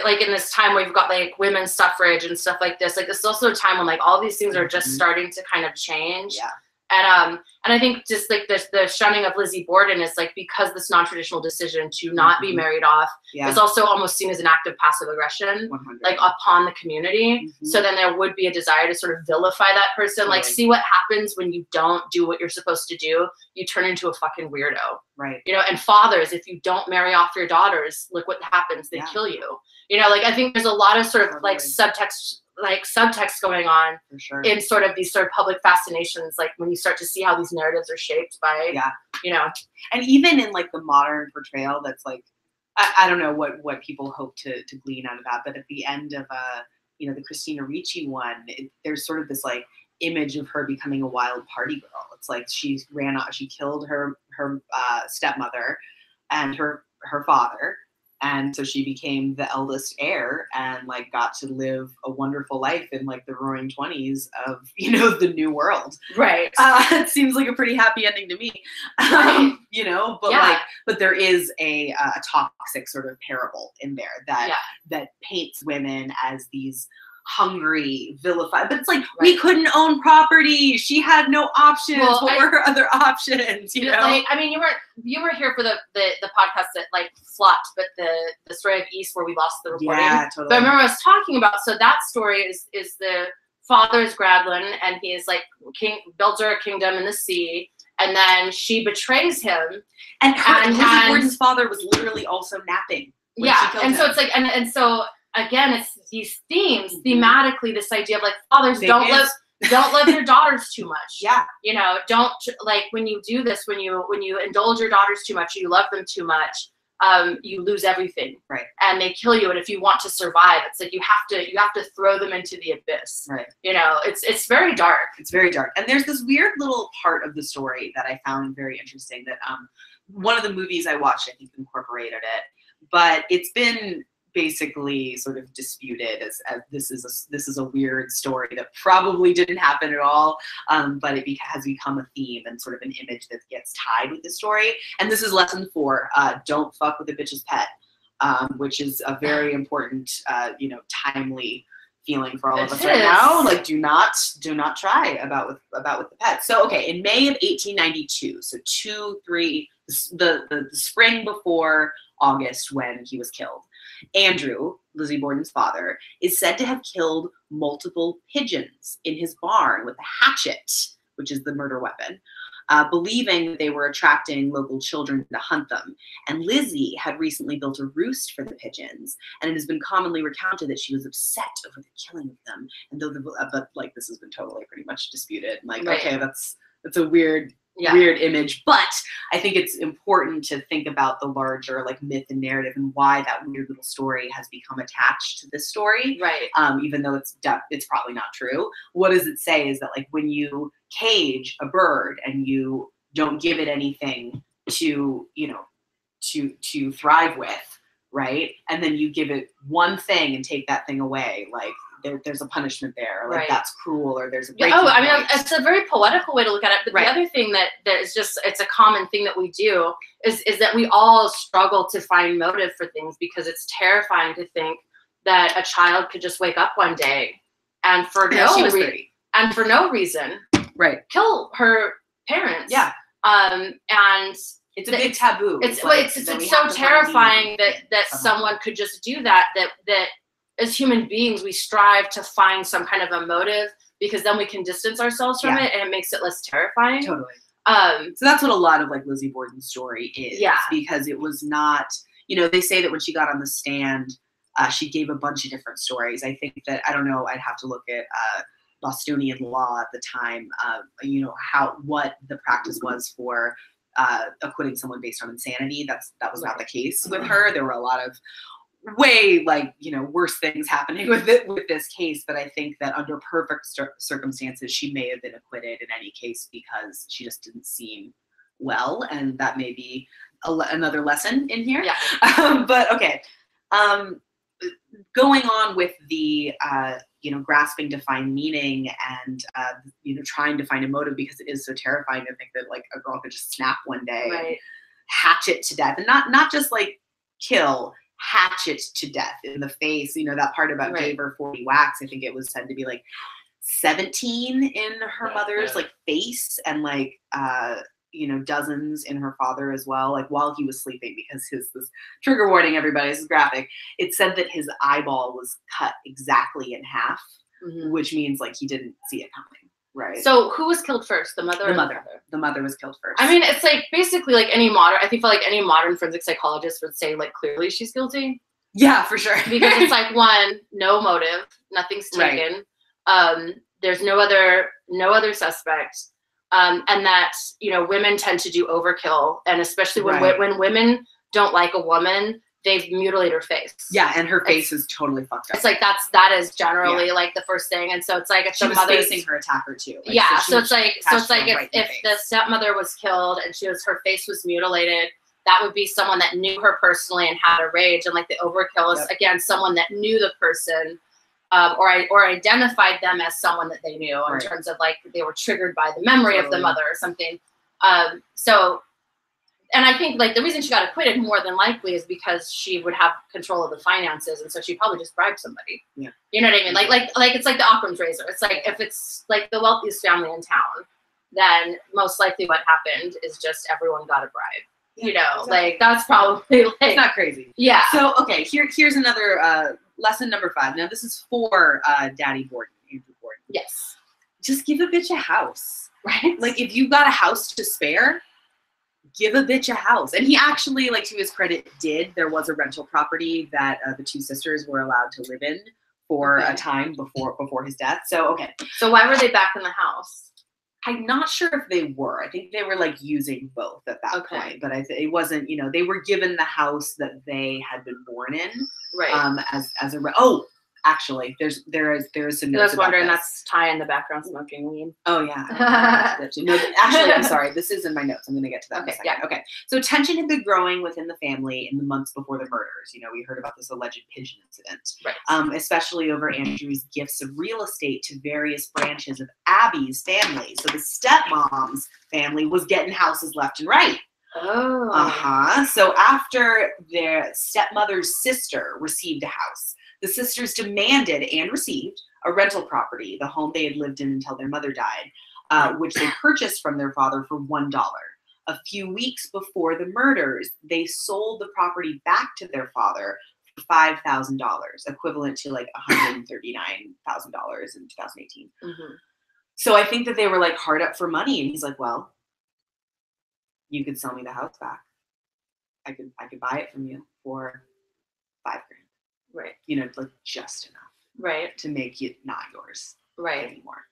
like in this time where you've got like women's suffrage and stuff like this is also a time when like all these things are just starting to kind of change. Yeah. And I think just like the shunning of Lizzie Borden is like, because this non-traditional decision to not be married off is also almost seen as an act of passive aggression, 100. like upon the community. So then there would be a desire to sort of vilify that person. Like, see what happens when you don't do what you're supposed to do. You turn into a fucking weirdo. Right. And fathers, if you don't marry off your daughters, look what happens. They kill you. Like, I think there's a lot of sort of like subtext going on in sort of these sort of public fascinations, like when you start to see how these narratives are shaped by, and even in like the modern portrayal, that's like, I don't know what people hope to glean out of that, but at the end of the Christina Ricci one, there's sort of this like image of her becoming a wild party girl. It's like she killed her stepmother and her father. And so she became the eldest heir and like got to live a wonderful life in like the roaring 20s of, the new world. Right. It seems like a pretty happy ending to me, but there is a toxic sort of parable in there that paints women as these hungry, vilified, but it's like, we couldn't own property. She had no options. What were her other options? Like, I mean, you were here for the podcast that like flopped, but the story of East where we lost the recording. Yeah, totally. But I remember I was talking about, so that story is the father's Grandin, and he is like builds her a kingdom in the sea, and then she betrays him. And Lizzie Borden's father was literally also napping. And so it's like, and so again, it's these themes, thematically, this idea of like, fathers, don't love your daughters too much. Don't, like, when you do this, when you indulge your daughters too much, you love them too much, you lose everything. Right. And they kill you. And if you want to survive, it's like you have to throw them into the abyss. Right. It's very dark. It's very dark. And there's this weird little part of the story that I found very interesting that one of the movies I watched, I think, incorporated it. But it's been basically sort of disputed as this is a weird story that probably didn't happen at all, but it has become a theme and sort of an image that gets tied with the story. And this is lesson 4: don't fuck with a bitch's pet, which is a very important, timely feeling for all of us right now. Like, do not try about with the pet. So okay, in May of 1892, so the spring before August when he was killed, Andrew, Lizzie Borden's father, is said to have killed multiple pigeons in his barn with a hatchet, which is the murder weapon, believing they were attracting local children to hunt them. And Lizzie had recently built a roost for the pigeons, and it has been commonly recounted that she was upset over the killing of them. And but like, this has been totally pretty much disputed. Like, okay, that's It's a weird image, but I think it's important to think about the larger like myth and narrative and why that weird little story has become attached to this story. Right. Even though it's probably not true. What does it say is that like when you cage a bird and you don't give it anything to, you know, to thrive with, right? And then you give it one thing and take that thing away, like there's a punishment there, like that's cruel, or there's a breaking I mean, point. it's a very poetical way to look at it. But the other thing that is just, it's a common thing that we do is that we all struggle to find motive for things, because it's terrifying to think that a child could just wake up one day and for no reason, right, kill her parents. Yeah. And it's a big taboo. It's so terrifying that someone could just do that as human beings, we strive to find some kind of a motive, because then we can distance ourselves from it, and it makes it less terrifying. Totally. So that's what a lot of like Lizzie Borden's story is. Yeah. Because it was not, you know, they say that when she got on the stand, she gave a bunch of different stories. I think that, I don't know, I'd have to look at Bostonian law at the time, you know, what the practice was for acquitting someone based on insanity. That was not the case with her. There were a lot of way, like, you know, worse things happening with this case, but I think that under perfect circumstances she may have been acquitted in any case, because she just didn't seem well, and that may be another lesson in here. But okay, going on with the you know, grasping to find meaning and you know, trying to find a motive, because it is so terrifying to think that like a girl could just snap one day and hatchet to death, and not just like kill, hatchet to death in the face. You know, that part about gave her 40 whacks, I think it was said to be like 17 in her mother's like face, and like you know, dozens in her father as well, like while he was sleeping, because this trigger warning, everybody, this is graphic. It said that his eyeball was cut exactly in half, which means like he didn't see it coming. Right. So who was killed first, the mother or the father? The mother was killed first. I mean, it's like basically like any modern forensic psychologist would say, like, clearly she's guilty. Yeah, for sure. Because it's like, one, no motive, nothing's taken. There's no other suspect. And that, you know, women tend to do overkill, and especially when women don't like a woman, they mutilate her face. Yeah, and her face is totally fucked up. It's like that is generally like the first thing, and so it's like if she was facing her attacker too. Like, so it's like if the stepmother was killed and her face was mutilated, that would be someone that knew her personally and had a rage, and like the overkill is again someone that knew the person, or identified them as someone that they knew in terms of like they were triggered by the memory of the mother or something. And I think like the reason she got acquitted more than likely is because she would have control of the finances, and so she probably just bribed somebody. Yeah, you know what I mean? Like it's like the Occam's razor. It's like if it's like the wealthiest family in town, then most likely what happened is just everyone got a bribe. Yeah, you know, like that's probably like it's not crazy. Yeah. So okay, here's another lesson number 5. Now this is for Daddy Borden, Andrew Borden. Yes. Just give a bitch a house, right? Like if you got a house to spare, give a bitch a house. And he actually, like, to his credit, did. There was a rental property that the 2 sisters were allowed to live in for a time before his death. So, okay. So why were they back in the house? I'm not sure if they were. I think they were, like, using both at that point. But it wasn't, you know, they were given the house that they had been born in. Right. As a actually, there is some notes. I was wondering, that's Ty in the background smoking weed. Oh yeah. No, actually, I'm sorry. This is in my notes. I'm going to get to that in a second. Yeah. Okay. So tension had been growing within the family in the months before the murders. You know, we heard about this alleged pigeon incident, especially over Andrew's gifts of real estate to various branches of Abby's family. So the stepmom's family was getting houses left and right. Oh. So after their stepmother's sister received a house, the sisters demanded and received a rental property, the home they had lived in until their mother died, which they purchased from their father for $1. A few weeks before the murders, they sold the property back to their father for $5,000, equivalent to like $139,000 in 2018. So I think that they were like hard up for money, and he's like, well, you could sell me the house back. I could buy it from you for $5,000. Right. You know, like just enough. Right. To make it not yours. Right. Anymore.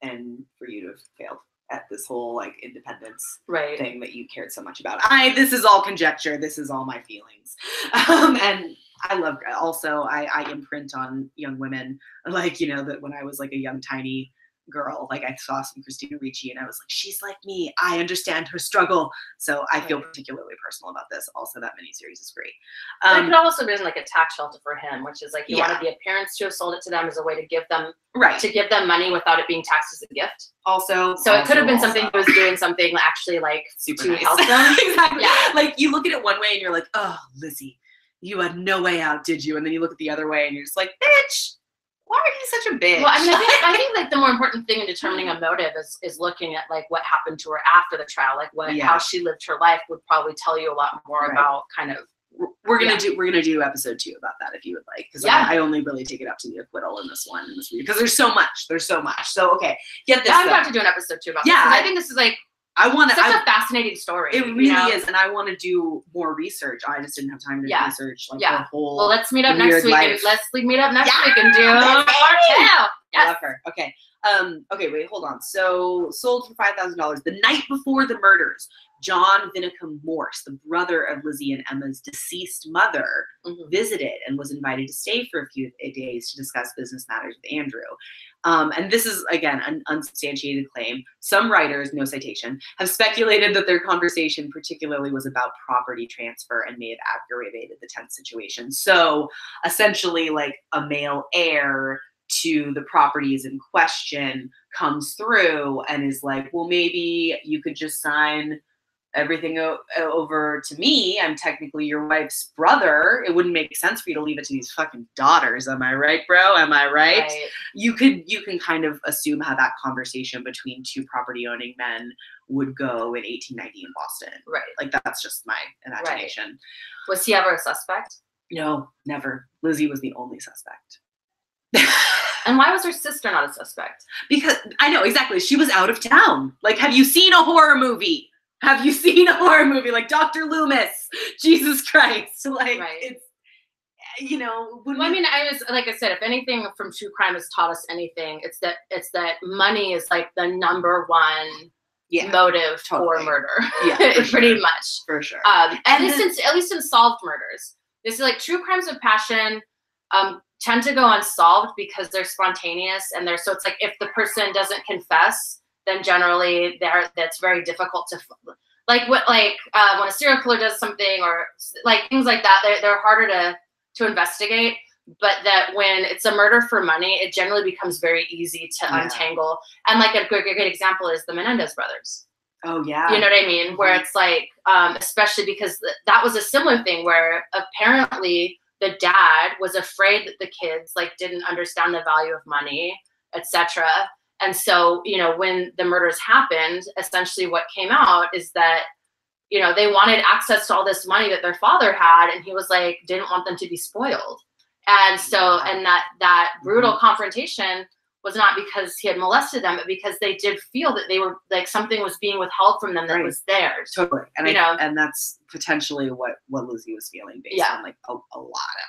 And for you to have failed at this whole like independence right. thing that you cared so much about. This is all conjecture. This is all my feelings. And I love, also, I imprint on young women, like, you know, that when I was like a young, tiny girl, like I saw some Christina Ricci and I was like, she's like me. I understand her struggle. So I feel particularly personal about this. Also, that miniseries is great. It could also be like a tax shelter for him, which is like he wanted the parents to have sold it to them as a way to give them money without it being taxed as a gift. Also, so it could have been something he was doing something actually like super to nice. help them. Exactly. Yeah. Like you look at it one way and you're like, oh, Lizzie, you had no way out, did you? And then you look at the other way and you're just like, bitch, why are you such a bitch? Well, I mean, I think like the more important thing in determining a motive is looking at like what happened to her after the trial, like how she lived her life would probably tell you a lot more about kind of. We're gonna do episode 2 about that if you would like, because I only really take it up to the acquittal in this one because there's so much. So okay, get this. I'm about to do an episode 2 about this. I think this is like. I want to. Such a fascinating story. It really is, and I want to do more research. I just didn't have time to research like the whole. Well, let's meet up next week. And let's meet up next week and do part 2. Yes. I love her. Okay. Okay. Wait. Hold on. So sold for $5,000 the night before the murders. John Vinicum Morse, the brother of Lizzie and Emma's deceased mother, visited and was invited to stay for a few days to discuss business matters with Andrew. And this is, again, an unsubstantiated claim. Some writers, no citation, have speculated that their conversation particularly was about property transfer and may have aggravated the tense situation. So essentially, like a male heir to the properties in question comes through and is like, well, maybe you could just sign everything over to me. I'm technically your wife's brother. It wouldn't make sense for you to leave it to these fucking daughters. Am I right, bro? Am I right? You can kind of assume how that conversation between two property owning men would go in 1890 in Boston. Right. Like that's just my imagination. Right. Was he ever a suspect? No, never. Lizzie was the only suspect. And why was her sister not a suspect? Because I know exactly. She was out of town. Like, have you seen a horror movie? Have you seen a horror movie like Dr. Loomis? Jesus Christ. Like, it's, you know. Well, I mean, like I said, if anything from true crime has taught us anything, it's that money is like the number one motive for murder. Yeah, pretty much. For sure. At least in solved murders. This is like true crimes of passion tend to go unsolved because they're spontaneous and so it's like if the person doesn't confess, then generally that's very difficult to when a serial killer does something or like things like that, they're harder to investigate. But that when it's a murder for money, it generally becomes very easy to untangle. And like a great example is the Menendez brothers. Oh yeah. You know what I mean? Where it's like, especially because that was a similar thing where apparently the dad was afraid that the kids like didn't understand the value of money, etc. And so, you know, when the murders happened, essentially what came out is that, you know, they wanted access to all this money that their father had, and he was like, didn't want them to be spoiled. And so, and that brutal confrontation was not because he had molested them, but because they did feel that they were like something was being withheld from them that was theirs. Totally. And and that's potentially what Lizzie was feeling based on like a lot of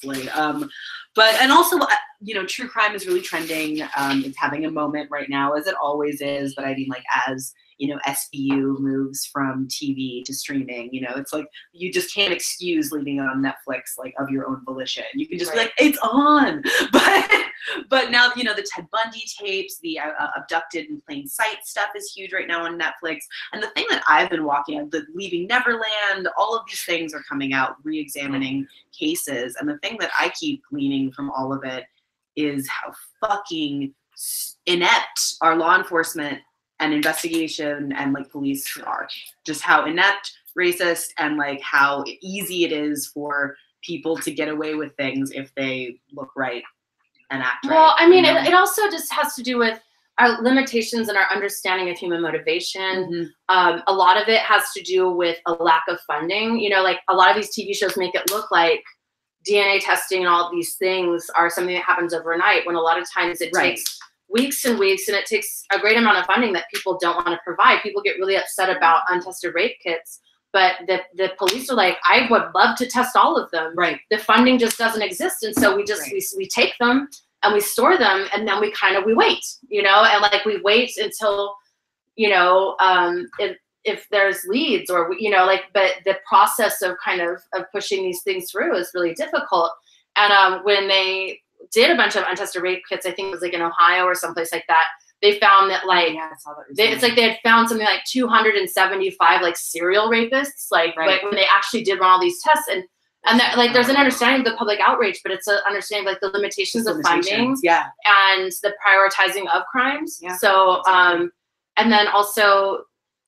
evidence, honestly. But and also, you know, true crime is really trending. It's having a moment right now, as it always is. But I mean, like as you know, SVU moves from TV to streaming. You know, it's like you just can't excuse leaving it on Netflix like of your own volition. You can just be like, it's on. But now, you know, the Ted Bundy tapes, the abducted in plain sight stuff is huge right now on Netflix. And the thing that I've been walking on, the Leaving Neverland, all of these things are coming out, re-examining cases. And the thing that I keep gleaning from all of it is how fucking inept our law enforcement and investigation and like police are. Just how inept, racist, and like how easy it is for people to get away with things if they look right and act right. Well, I mean, it also just has to do with our limitations and our understanding of human motivation. A lot of it has to do with a lack of funding. You know, like a lot of these TV shows make it look like DNA testing and all these things are something that happens overnight, when a lot of times it takes weeks and weeks, and it takes a great amount of funding that people don't want to provide. People get really upset about untested rape kits, but the police are like, I would love to test all of them. Right. The funding just doesn't exist, and so we just we take them and we store them, and then we wait, you know, and like we wait until if there's leads or, but the process of kind of pushing these things through is really difficult. And when they did a bunch of untested rape kits, I think it was like in Ohio or someplace like that, they found that it's like they had found something like 275 like serial rapists, like when they actually did run all these tests, and that, like, there's an understanding of the public outrage, but it's an understanding of like the limitations of funding, and the prioritizing of crimes. Yeah. So, and then also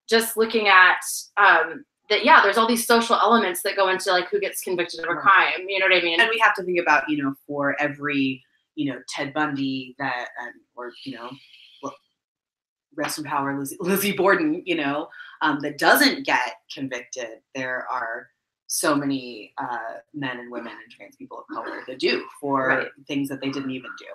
just looking at that, there's all these social elements that go into like who gets convicted of a crime. You know what I mean? And we have to think about, for every, Ted Bundy that, or, rest in power, Lizzie Borden, that doesn't get convicted, there are so many men and women and trans people of color that do for things that they didn't even do.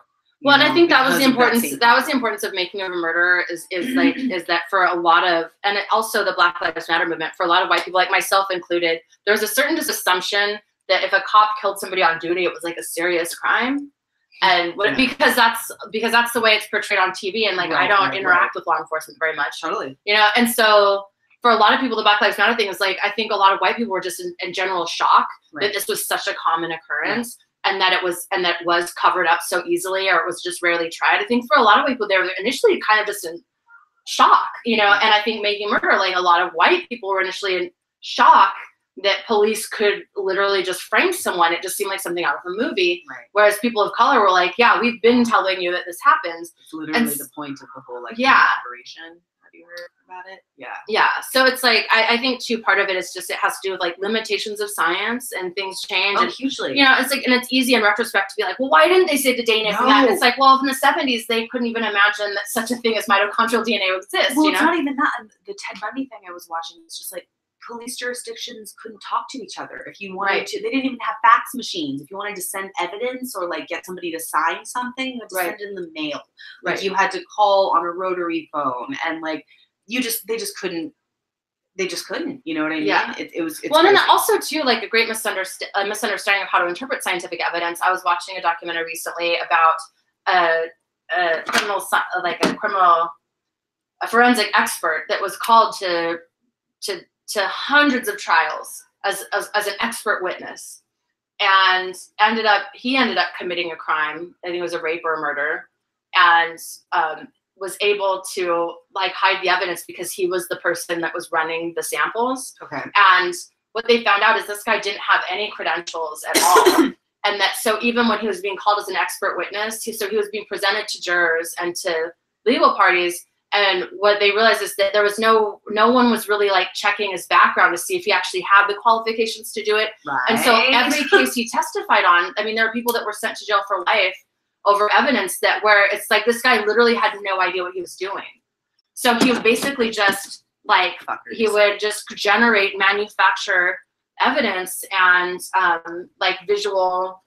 Well, and I think that was the importance. That was the importance of Making of a Murderer is that for a lot of, and also the Black Lives Matter movement, for a lot of white people, like myself included, there's a certain assumption that if a cop killed somebody on duty, it was like a serious crime. And because that's the way it's portrayed on TV, and like I don't interact with law enforcement very much. Totally. And so for a lot of people, the Black Lives Matter thing is like, I think a lot of white people were just in general shock that this was such a common occurrence, and that it was covered up so easily, or it was just rarely tried. I think for a lot of people, they were initially kind of just in shock, and I think Making Murder, like a lot of white people were initially in shock that police could literally just frame someone. It just seemed like something out of a movie. Right. Whereas people of color were like, yeah, we've been telling you that this happens. It's literally the point of the whole operation. Have you heard about it? Yeah. Yeah. So it's like, I think too, part of it is just, it has to do with like limitations of science, and things change. Oh, and, hugely. It's like, and it's easy in retrospect to be like, well, why didn't they say the DNA from that? And it's like, well, in the 70s, they couldn't even imagine that such a thing as mitochondrial DNA would exist. Well, it's not even that. The Ted Bundy thing I was watching, it's just like, police jurisdictions couldn't talk to each other. If you wanted to, they didn't even have fax machines. If you wanted to send evidence or like get somebody to sign something, you had to send it in the mail. Like you had to call on a rotary phone, and like they just couldn't. You know what I mean? Yeah. It's well, and then also too, like a great misunderstanding of how to interpret scientific evidence. I was watching a documentary recently about a forensic expert that was called to hundreds of trials as an expert witness, and he ended up committing a crime. I think it was a rape or a murder, and was able to like hide the evidence because he was the person that was running the samples. Okay. And what they found out is this guy didn't have any credentials at all. And that, so even when he was being called as an expert witness, he was being presented to jurors and to legal parties. And what they realized is that there was no one was really like checking his background to see if he actually had the qualifications to do it. Right. And so every case he testified on, I mean, there are people that were sent to jail for life over evidence where it's like this guy literally had no idea what he was doing. So he was basically just like, he would just manufacture evidence and like visual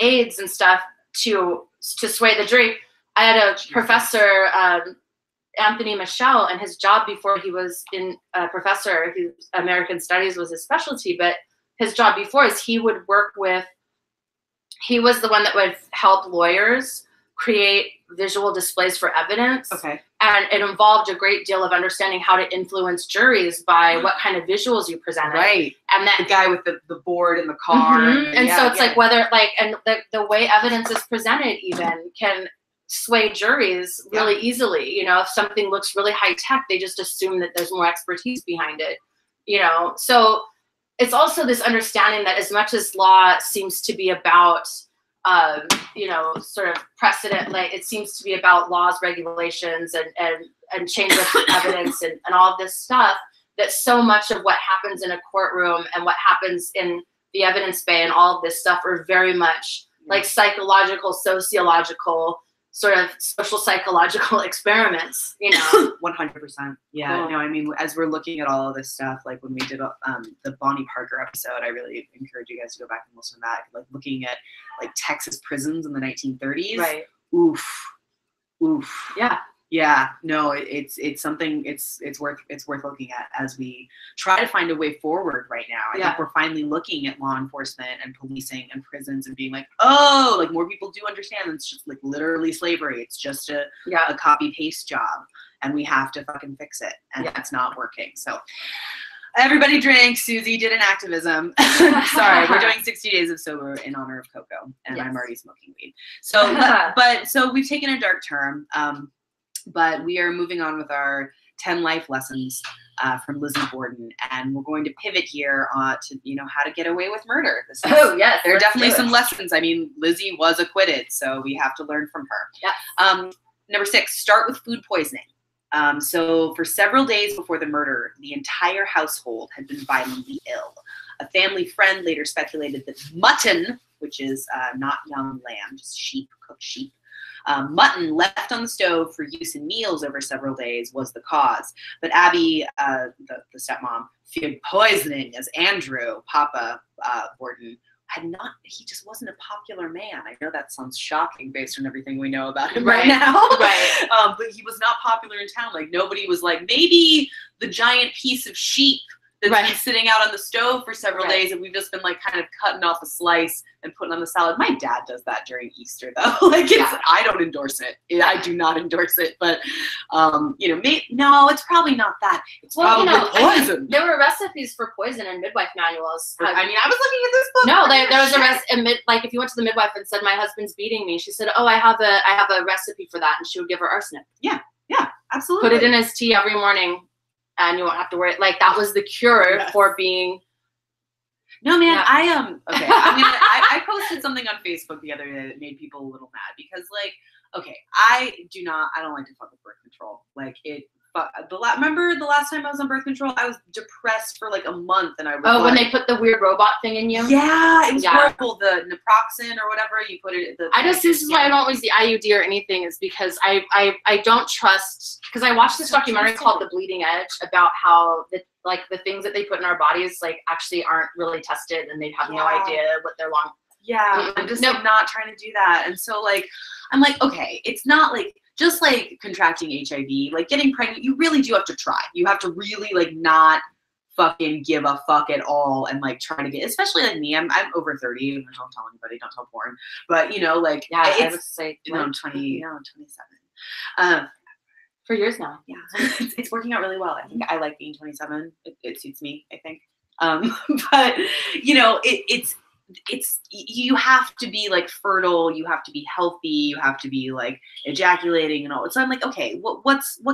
aids and stuff to sway the jury. I had a professor, Anthony Michel, and his job before he was a professor, American Studies was his specialty, but his job before is he was the one that would help lawyers create visual displays for evidence. Okay. And it involved a great deal of understanding how to influence juries by what kind of visuals you presented. Right. And that the guy with the board in the car. Mm-hmm. And so it's like whether like, and the way evidence is presented even can sway juries really easily. If something looks really high tech, they just assume that there's more expertise behind it, So it's also this understanding that as much as law seems to be about, sort of precedent, like it seems to be about laws, regulations, and change of evidence and all of this stuff, that so much of what happens in a courtroom and what happens in the evidence bay and all of this stuff are very much like psychological, sociological, sort of social psychological experiments, 100%. Yeah. Cool. I mean, as we're looking at all of this stuff, like when we did the Bonnie Parker episode, I really encourage you guys to go back and listen to that. Like looking at like Texas prisons in the 1930s. Right. Oof. Yeah. Yeah, no, it's something it's worth looking at as we try to find a way forward right now. I think we're finally looking at law enforcement and policing and prisons and being like, oh, like more people do understand it's just like literally slavery. It's just a copy paste job, and we have to fucking fix it, and it's not working. So everybody drink. Susie did an activism. Sorry, we're doing 60 days of sober in honor of cocoa, and I'm already smoking weed. So, so we've taken a dark turn. But we are moving on with our 10 life lessons from Lizzie Borden, and we're going to pivot here to how to get away with murder. Yes, there are definitely some lessons. I mean, Lizzie was acquitted, so we have to learn from her. Yeah. Number 6, start with food poisoning. So for several days before the murder, the entire household had been violently ill. A family friend later speculated that mutton, which is not young lamb, just sheep, cooked sheep, mutton left on the stove for use in meals over several days was the cause. But Abby, the stepmom, feared poisoning as Andrew, Papa Borden, he just wasn't a popular man. I know that sounds shocking based on everything we know about him right now. Right. But he was not popular in town. Like nobody was like, maybe the giant piece of sheep that's been sitting out on the stove for several days, and we've just been like kind of cutting off a slice and putting on the salad. My dad does that during Easter though. Like I don't endorse it. I do not endorse it. But no, it's probably not that. It's probably poison. There were recipes for poison in midwife manuals. I mean, I was looking at this book. No, there was a recipe. Like if you went to the midwife and said, "My husband's beating me," she said, "Oh, I have a recipe for that," and she would give her arsenic. Yeah, absolutely. Put it in his tea every morning. And you won't have to worry. Like that was the cure for being. No, man. I posted something on Facebook the other day that made people a little mad because, like, okay, I don't like to fuck with birth control. Like remember the last time I was on birth control, I was depressed for like a month, and I was when they put the weird robot thing in you. Yeah, it was horrible. The naproxen or whatever you put it. This is why I don't use the IUD or anything is because I don't trust, because I watched this documentary called The Bleeding Edge about how the things that they put in our bodies like actually aren't really tested, and they have no idea what they're long. Yeah, I'm just not trying to do that, and so like I'm like, okay, it's not like. Just like contracting HIV, like getting pregnant, you really do have to try. You have to really like not fucking give a fuck at all and like try to get, especially like me, I'm over 30. Don't tell anybody, don't tell porn. But like, I would say, I'm 27. For years now. Yeah, it's working out really well. I think I like being 27. It suits me, I think. But it's you have to be like fertile, you have to be healthy, you have to be like ejaculating and all. So I'm like, okay, what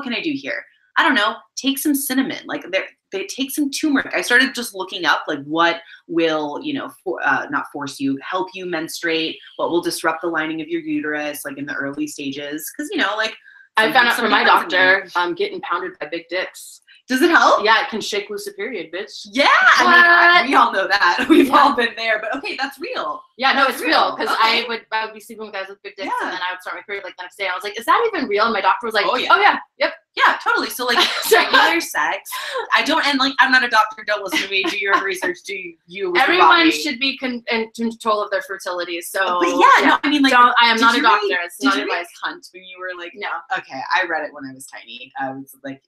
can I do here? I don't know. Take some cinnamon. Like they take some turmeric. I started just looking up like what will not force you, help you menstruate, what will disrupt the lining of your uterus like in the early stages, because like I found out from my doctor, getting pounded by big dicks. Does it help? Yeah, it can shake loose a period, bitch. Yeah, I mean, we all know that. We've all been there, but okay, that's real. Yeah, no, it's real because I would be sleeping with guys with big dicks, and then I would start my period like the next day. I was like, "Is that even real?" And my doctor was like, "Oh yeah, yep, yeah, totally." So like regular sex, I'm not a doctor. Don't listen to me. Do your own research. Do you? With Everyone should be in control of their fertility. So, but no, I mean, like, I am not a doctor. It's not advice. Cunt when you were like, no. Okay, I read it when I was tiny. I was like.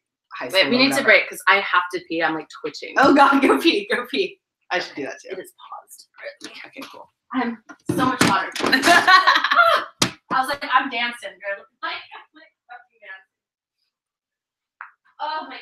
Wait, we need to break because I have to pee. I'm like twitching. Oh God, go pee. I should do that too. It is paused. Okay, cool. I'm so much hotter. I was like, I'm dancing, girl. I'm fucking dancing. Oh my God.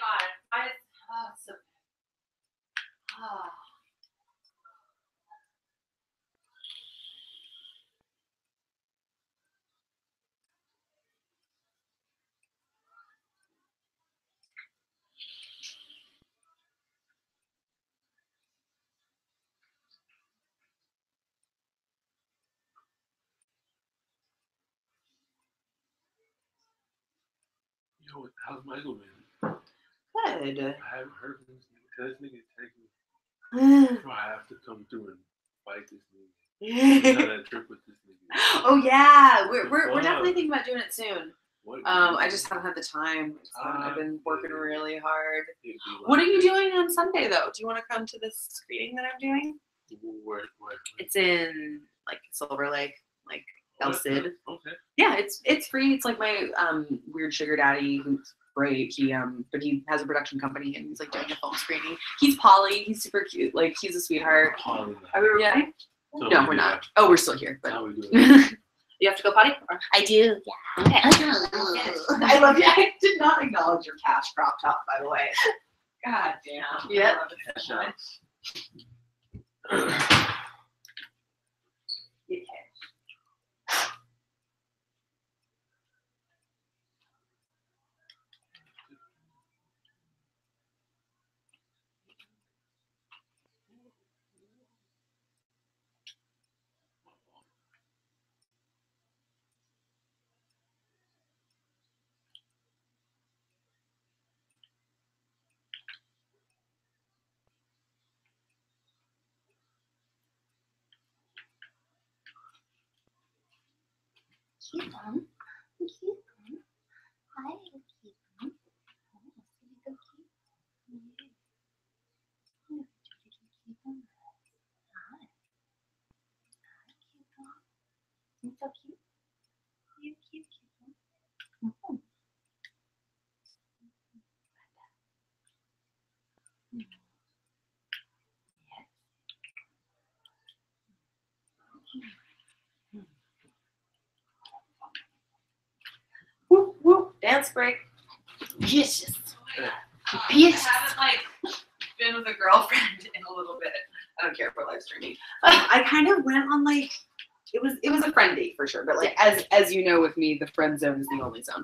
How's Michael been? Good. I haven't heard from this nigga. I have to come through and fight this nigga. That trip with this nigga. Oh yeah, we're definitely thinking about doing it soon. I just haven't had the time. I've been working really hard. What are you doing on Sunday though? Do you want to come to this screening that I'm doing? Where? It's in like Silver Lake, like El Cid. Okay. Yeah, it's free. It's like my weird sugar daddy who's great. But he has a production company and he's like doing a film screening. He's Polly. He's super cute. Like he's a sweetheart. Holly. Are we Yeah. So No, we we're do not. that. Oh, we're still here. But How we do it? You have to go potty? I do. Yeah. Okay. I love you. I did not acknowledge your cash crop top, by the way. God damn. Yeah. Cute one. Cute one. Hi, cute one. Oh, so you go cute. Yeah. Oh, cute one. Hi. Hi, cute one. You're so cute. You're cute, cute one. Oh. Whoop, whoop. Dance break. Yes. I haven't like been with a girlfriend in a little bit. I don't care if we're live streaming. I kind of went on like it was a friend date for sure, but like as you know with me, the friend zone is the only zone.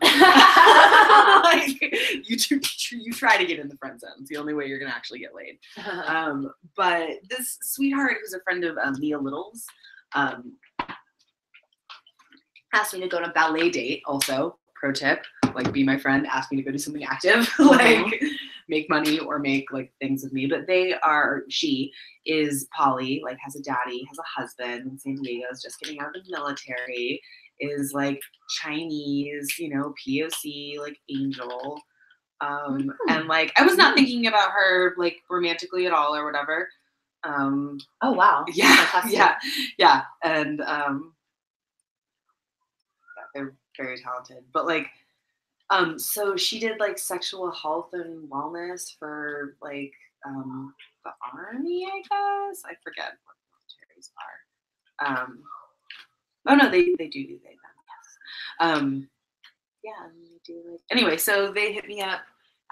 Like you try to get in the friend zone. It's the only way you're gonna actually get laid. But this sweetheart who's a friend of Mia Little's asked me to go on a ballet date. Also, pro tip, like be my friend, ask me to go do something active, like make money or make like things with me. But she is Polly, like has a daddy, has a husband in San Diego, is just getting out of the military, is like Chinese, you know, POC, like angel. And like I was not thinking about her like romantically at all or whatever. Oh wow. Yeah. And they're very talented. But like so she did like sexual health and wellness for like the army, I guess. I forget what militaries are. Oh no, they do them, yes. Yeah, and they do like anyway, so they hit me up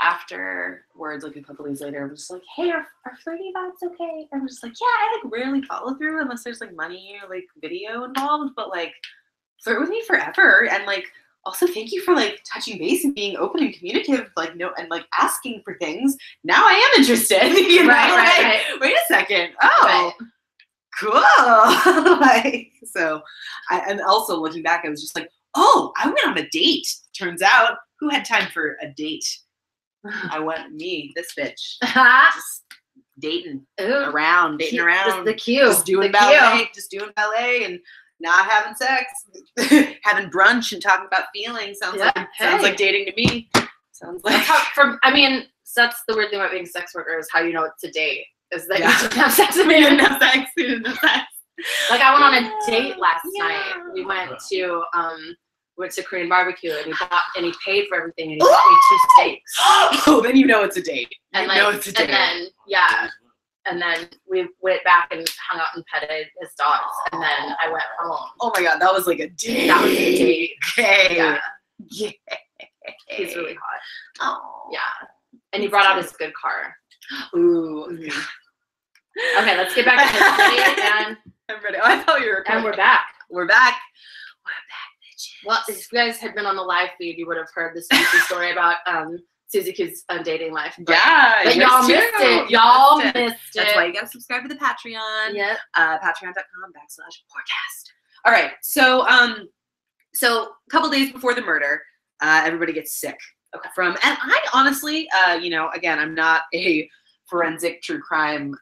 afterwards, like a couple days later. I'm just like, hey, are flirty vibes okay? And I'm just like, yeah, I like rarely follow through unless there's like money or like video involved, but like flirt with me forever. And like also thank you for like touching base and being open and communicative, like no, and like asking for things. Now I am interested. You know? Right. Wait a second. Oh, right. Cool. Like so, and also looking back, I was just like, oh, I went on a date. Turns out, who had time for a date? I went this bitch, just dating around. Just the cue. Just doing ballet, and not having sex, having brunch and talking about feelings. Sounds like dating to me. Sounds like that's the weird thing about being a sex worker is how you know it's a date. Is that you didn't have sex with me? You didn't have sex. Like I went on a date last night. We went to Korean barbecue and he paid for everything and he bought me 2 steaks. Oh, then you know it's a date. And then we went back and hung out and petted his dogs and then I went home. Oh my god, that was like a date. That was a date. Okay. Yeah. He's really hot. Oh. Yeah. And he brought out his good car. Ooh. Okay, let's get back to history and I'm ready. Oh, I thought you were recording. And we're back. We're back, bitches. Well, if you guys had been on the live feed, you would have heard this juicy story about Siouxsie Q's dating life. But y'all missed it. Y'all missed it. That's why you gotta subscribe to the Patreon. Yeah. Patreon.com/podcast. All right. So a couple days before the murder, everybody gets sick. Okay. And I honestly, again, I'm not a forensic true crime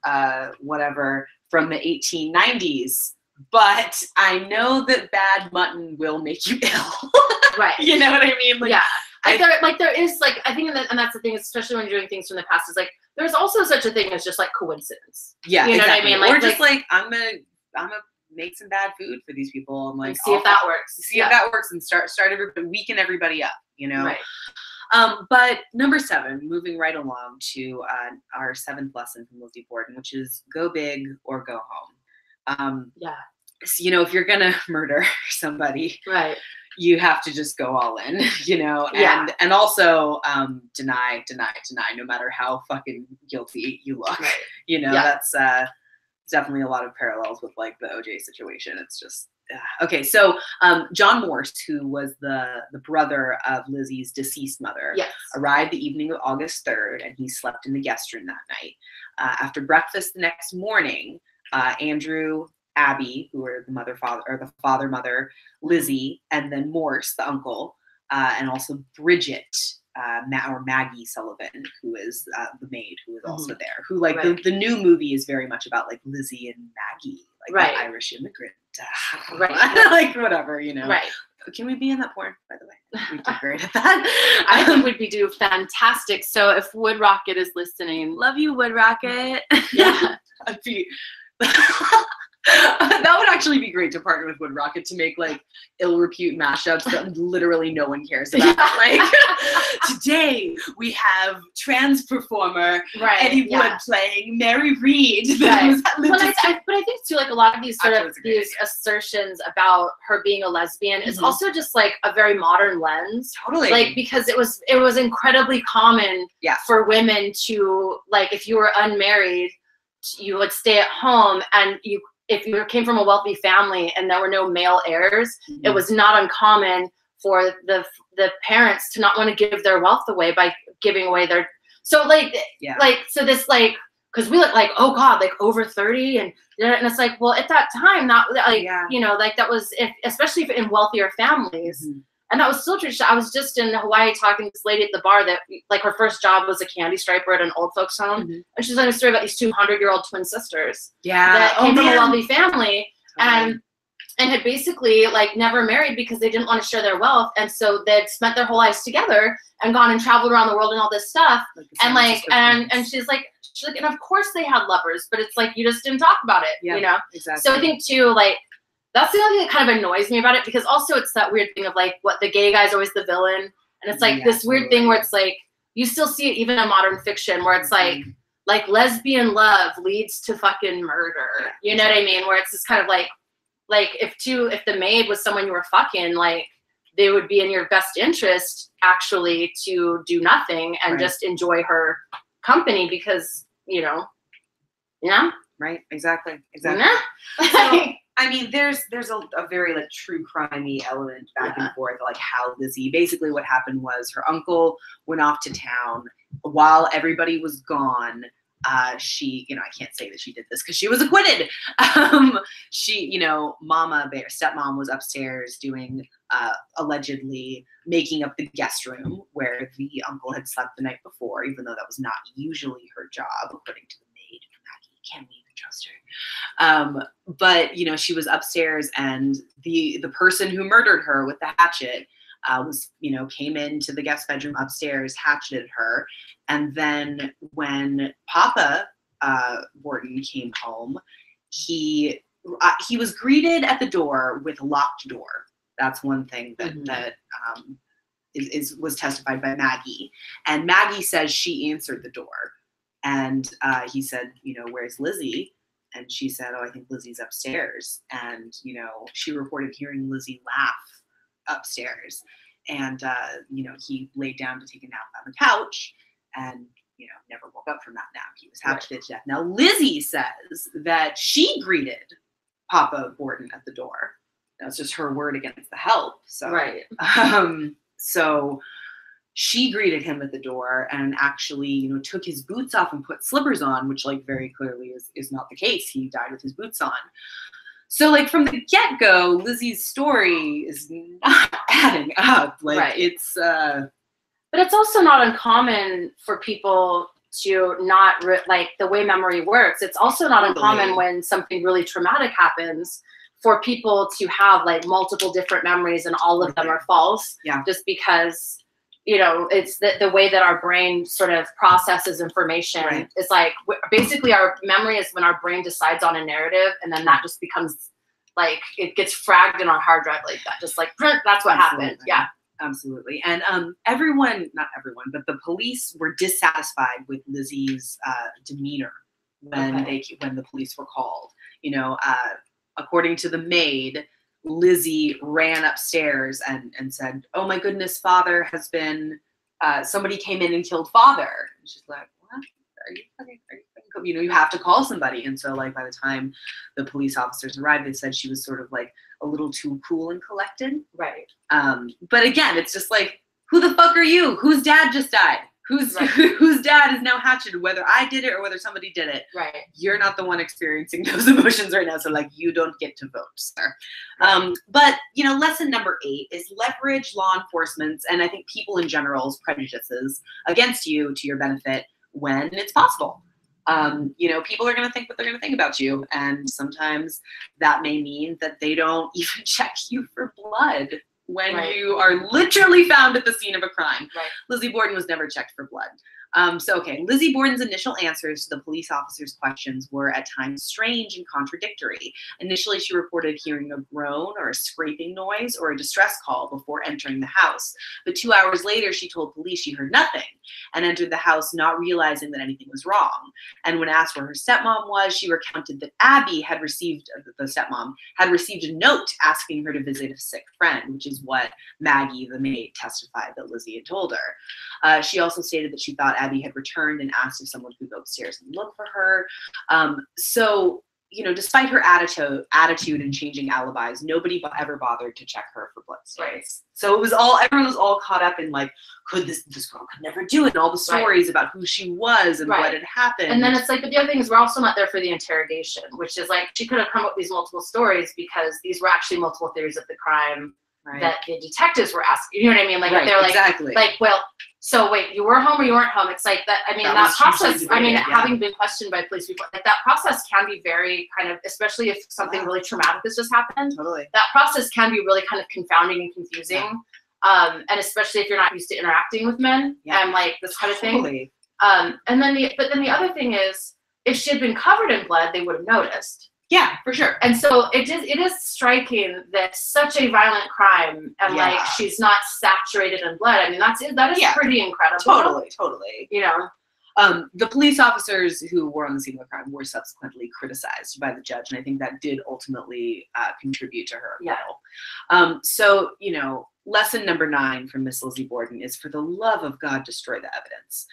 whatever from the 1890s, but I know that bad mutton will make you ill. Right. You know what I mean? Like, yeah. There is I think, and that's the thing, especially when you're doing things from the past, is like there's also such a thing as just like coincidence. Yeah, you know exactly. what I mean? Or just like I'm a make some bad food for these people and like and see if that works. See if that works and start everybody, weaken everybody up, you know. Right. But number 7, moving right along to our 7th lesson from Lizzie Borden, which is go big or go home. So, you know, if you're gonna murder somebody, right, you have to just go all in, you know, and also deny, no matter how fucking guilty you look, right. You know, that's definitely a lot of parallels with like the OJ situation. It's just okay. So John Morse, who was the brother of Lizzie's deceased mother, arrived the evening of August 3rd, and he slept in the guest room that night. After breakfast the next morning, Andrew, Abby, who were the father, mother, Lizzie, and then Morse, the uncle, and also Bridget, or Maggie Sullivan, who is the maid, who is also there. Who like the new movie is very much about like Lizzie and Maggie, like the Irish immigrant, like whatever, you know. Right. Can we be in that porn, by the way? We did great at that. I think we'd do fantastic. So if Wood Rocket is listening, love you, Wood Rocket. Yeah. I'd be. That would actually be great to partner with Wood Rocket to make like ill repute mashups that literally no one cares about. Like today we have trans performer Eddie Wood playing Mary Reed. But I think too, like a lot of these sort of these assertions about her being a lesbian is also just like a very modern lens. Totally. Like because it was incredibly common for women to, like, if you were unmarried, you would stay at home, and if you came from a wealthy family and there were no male heirs, it was not uncommon for the parents to not want to give their wealth away by giving away their. So like this like, because we look like, oh God, like over 30 and it's like, well, at that time, not like you know, like that was especially if in wealthier families. And that was still true. I was just in Hawaii talking to this lady at the bar that, like, her first job was a candy striper at an old folks home. And she's telling a story about these 200-year-old twin sisters that came from a wealthy family and had basically, like, never married because they didn't want to share their wealth. And so they'd spent their whole lives together and gone and traveled around the world and all this stuff. And she's like, and of course they had lovers, but it's like, you just didn't talk about it, you know? Exactly. So I think, too, like, that's the only thing that kind of annoys me about it, because also it's that weird thing of like, what, the gay guy's always the villain, and it's like this weird thing where it's like, you still see it even in modern fiction where it's like lesbian love leads to fucking murder. You know what I mean? Where it's just kind of like if the maid was someone you were fucking, like they would be in your best interest actually to do nothing and just enjoy her company because, you know, Right. Exactly. So, I mean, there's a very like true crimey element back and forth, like how Lizzie, basically what happened was her uncle went off to town while everybody was gone. She, you know, I can't say that she did this because she was acquitted. She, you know, stepmom was upstairs doing, allegedly making up the guest room where the uncle had slept the night before, even though that was not usually her job, according to the maid. Maggie, can we even trust her? But, you know, she was upstairs, and the person who murdered her with the hatchet came into the guest bedroom upstairs, hatcheted her. And then when Papa Borden came home, he was greeted at the door with a locked door. That's one thing that was testified by Maggie. And Maggie says she answered the door. And he said, you know, where's Lizzie? And she said, oh, I think Lizzie's upstairs. And, you know, she reported hearing Lizzie laugh upstairs. And, you know, he laid down to take a nap on the couch and, you know, never woke up from that nap. He was hatcheted to death. Now, Lizzie says that she greeted Papa Borden at the door. That's just her word against the help. So, so she greeted him at the door and actually, you know, took his boots off and put slippers on, which, like, very clearly is not the case. He died with his boots on. So, like, from the get-go, Lizzie's story is not adding up. Like, it's... But it's also not uncommon for people to not, like, the way memory works. It's also not uncommon when something really traumatic happens for people to have, like, multiple different memories and all of them are false. Just because... you know, it's the way that our brain sort of processes information. It's like, basically our memory is when our brain decides on a narrative, and then that just becomes like it gets fragged in our hard drive like that. Just like that's what happened. Yeah. Absolutely. And everyone, not everyone, but the police were dissatisfied with Lizzie's demeanor when the police were called. You know, according to the maid, Lizzie ran upstairs and said, "Oh my goodness, father has been, somebody came in and killed father." And she's like, "What? Are you fucking, you know, you have to call somebody." And so like by the time the police officers arrived, they said she was sort of like a little too cool and collected. Right. But again, it's just like, who the fuck are you? Whose dad just died? Whose dad is now hatcheted, whether I did it or whether somebody did it. Right. You're not the one experiencing those emotions right now. So like, you don't get to vote, sir. Right. But you know, lesson number 8 is leverage law enforcement's, and I think people in general's, prejudices against you to your benefit when it's possible. You know, people are going to think what they're going to think about you. And sometimes that may mean that they don't even check you for blood when you are literally found at the scene of a crime. Right. Lizzie Borden was never checked for blood. Lizzie Borden's initial answers to the police officers' questions were at times strange and contradictory. Initially, she reported hearing a groan or a scraping noise or a distress call before entering the house. But 2 hours later, she told police she heard nothing and entered the house not realizing that anything was wrong. And when asked where her stepmom was, she recounted that Abby had received, the stepmom, had received a note asking her to visit a sick friend, which is what Maggie, the maid, testified that Lizzie had told her. She also stated that she thought Abby had returned and asked if someone could go upstairs and look for her. So, you know, despite her attitude and changing alibis, nobody ever bothered to check her for blood stains. Right. So it was everyone was all caught up in like, this girl could never do it, and all the stories about who she was and what had happened. And then it's like, but the other thing is we're also not there for the interrogation, which is like, she could have come up with these multiple stories because these were actually multiple theories of the crime that the detectives were asking. You know what I mean? Like they're like, well, so wait, you were home or you weren't home? It's like that. I mean, that process. Debated, I mean, having been questioned by police before, like that process can be very kind of, especially if something really traumatic has just happened. Totally. That process can be really kind of confounding and confusing, and especially if you're not used to interacting with men and like this kind of thing. And then the other thing is, if she had been covered in blood, they would have noticed. Yeah, for sure. And so it is striking that such a violent crime and like she's not saturated in blood. I mean, that is pretty incredible. Totally. You know, the police officers who were on the scene of the crime were subsequently criticized by the judge, and I think that did ultimately contribute to her acquittal. So, you know, lesson number 9 from Miss Lizzie Borden is, for the love of God, destroy the evidence.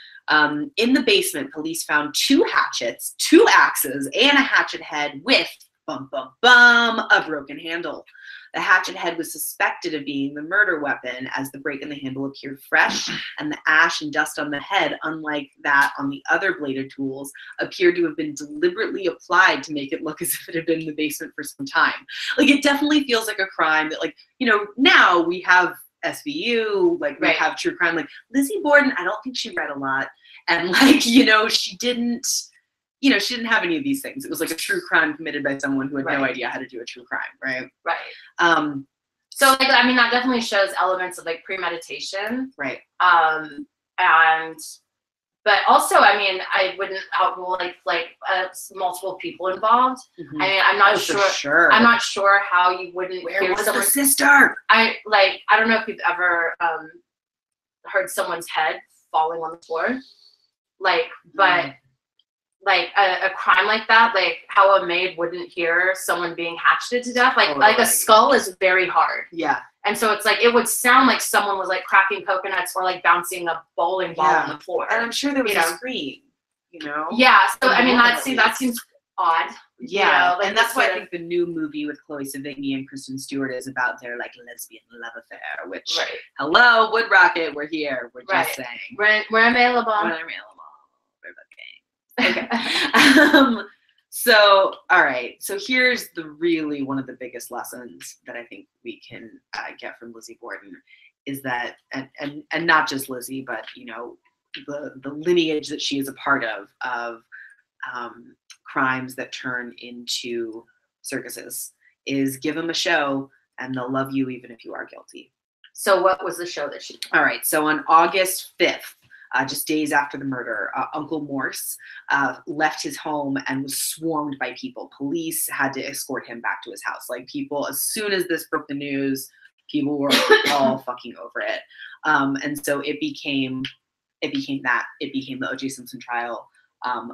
In the basement, police found 2 hatchets, 2 axes, and a hatchet head with, a broken handle. The hatchet head was suspected of being the murder weapon, as the break in the handle appeared fresh, and the ash and dust on the head, unlike that on the other bladed tools, appeared to have been deliberately applied to make it look as if it had been in the basement for some time. Like, it definitely feels like a crime that, like, you know, now we have SVU, like we have true crime. Like Lizzie Borden, I don't think she read a lot, and like, you know, she didn't have any of these things. It was like a true crime committed by someone who had no idea how to do a true crime, right? So like, I mean, that definitely shows elements of like premeditation, but also, I mean, I wouldn't outrule like multiple people involved. I mean, I'm not sure. I'm not sure how you wouldn't. Where was the sister? I don't know if you've ever heard someone's head falling on the floor, but like a crime like that, like how a maid wouldn't hear someone being hatcheted to death, like a skull is very hard. And so it's like, it would sound like someone was like cracking coconuts or like bouncing a bowling ball on the floor. And I'm sure there was a scream, you know? So I mean, that seems odd. You know, like, and that's why I think the new movie with Chloe Sevigny and Kristen Stewart is about their like lesbian love affair, which, hello, Wood Rocket, we're here. We're just saying. We're available. We're available. Okay. So, all right. So here's really one of the biggest lessons that I think we can get from Lizzie Borden is that, and not just Lizzie, but, you know, the lineage that she is a part of crimes that turn into circuses, is give them a show and they'll love you even if you are guilty. So what was the show that she did? All right. So on August 5th, just days after the murder, Uncle Morse left his home and was swarmed by people. Police had to escort him back to his house. Like, people, as soon as this broke the news, people were all fucking over it. And so it became the O.J. Simpson trial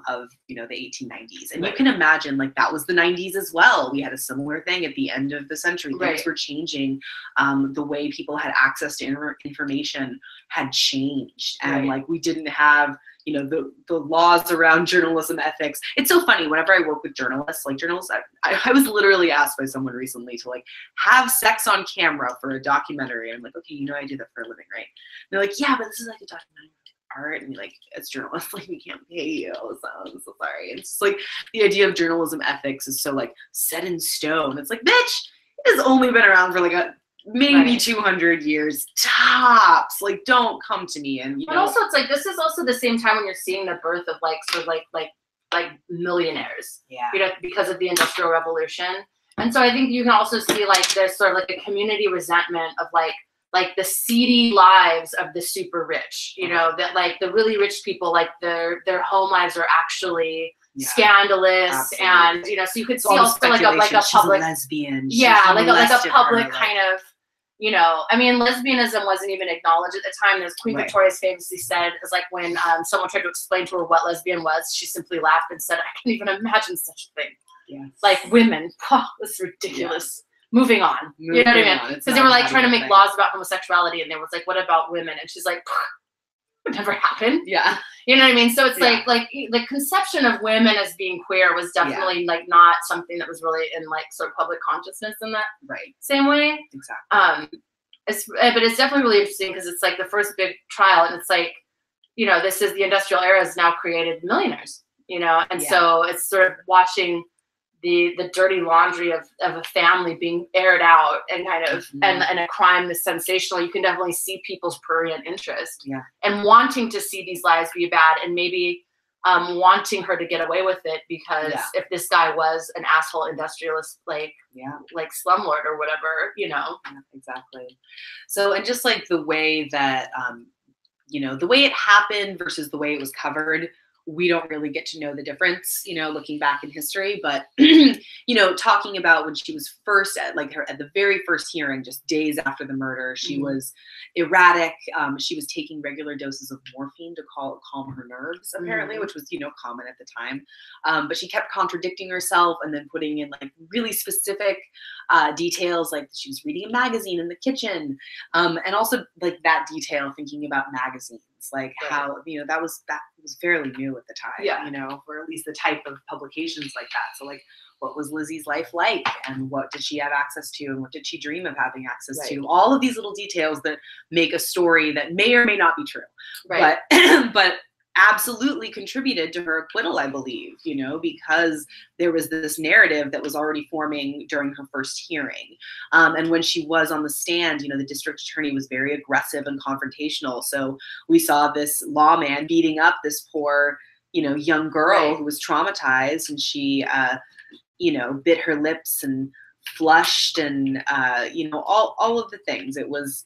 of, you know, the 1890s. And you can imagine, like, that was the 90s as well. We had a similar thing at the end of the century. Things were changing. The way people had access to information had changed. And like, we didn't have, you know, the laws around journalism ethics. It's so funny, whenever I work with journalists, like journalists, I was literally asked by someone recently to like have sex on camera for a documentary. And I'm like, okay, you know, I do that for a living, right? And they're like, yeah, but this is like a documentary art, and like, as journalists, like, we can't pay you, so I'm so sorry. It's just like, the idea of journalism ethics is so like set in stone. It's like, bitch, it has only been around for like maybe 200 years tops. Like, don't come to me. And but also, it's like, this is also the same time when you're seeing the birth of like sort of like millionaires, you know, because of the Industrial Revolution. And so I think you can also see like there's sort of like a community resentment of like the seedy lives of the super rich, you know, that like the really rich people, like their home lives are actually scandalous. And, you know, so you could see also like a public lesbian. Like a public kind of, you know, I mean, lesbianism wasn't even acknowledged at the time. As Queen Victoria's famously said, is like when someone tried to explain to her what lesbian was, she simply laughed and said, I can't even imagine such a thing. Like, women, that's ridiculous. Moving on. You know what I mean? Because they were like trying to make laws about homosexuality, and they was like, what about women? And she's like, it never happened. You know what I mean? So it's like the conception of women as being queer was definitely like not something that was really in like sort of public consciousness in that same way. But it's definitely really interesting because it's like the first big trial, and it's like, you know, this is the industrial era has now created millionaires, you know, and so it's sort of watching the dirty laundry of a family being aired out, and kind of and a crime that's sensational. You can definitely see people's prurient interest and wanting to see these lives be bad, and maybe wanting her to get away with it because if this guy was an asshole industrialist, like slumlord or whatever, you know. So, and just like the way that you know, the way it happened versus the way it was covered, we don't really get to know the difference, you know, looking back in history. But, you know, talking about when she was first at the very first hearing, just days after the murder, she was erratic. She was taking regular doses of morphine to calm her nerves, apparently, which was, you know, common at the time. But she kept contradicting herself and then putting in like really specific details, like she was reading a magazine in the kitchen. And also like that detail, thinking about magazines, like how, you know, that was fairly new at the time, you know, or at least the type of publications like that. So like, what was Lizzie's life like, and what did she have access to, and what did she dream of having access to? All of these little details that make a story that may or may not be true, but absolutely contributed to her acquittal, I believe, you know, because there was this narrative that was already forming during her first hearing. And when she was on the stand, you know, the district attorney was very aggressive and confrontational. So we saw this lawman beating up this poor, you know, young girl who was traumatized, and she, you know, bit her lips and flushed and, you know, all of the things. It was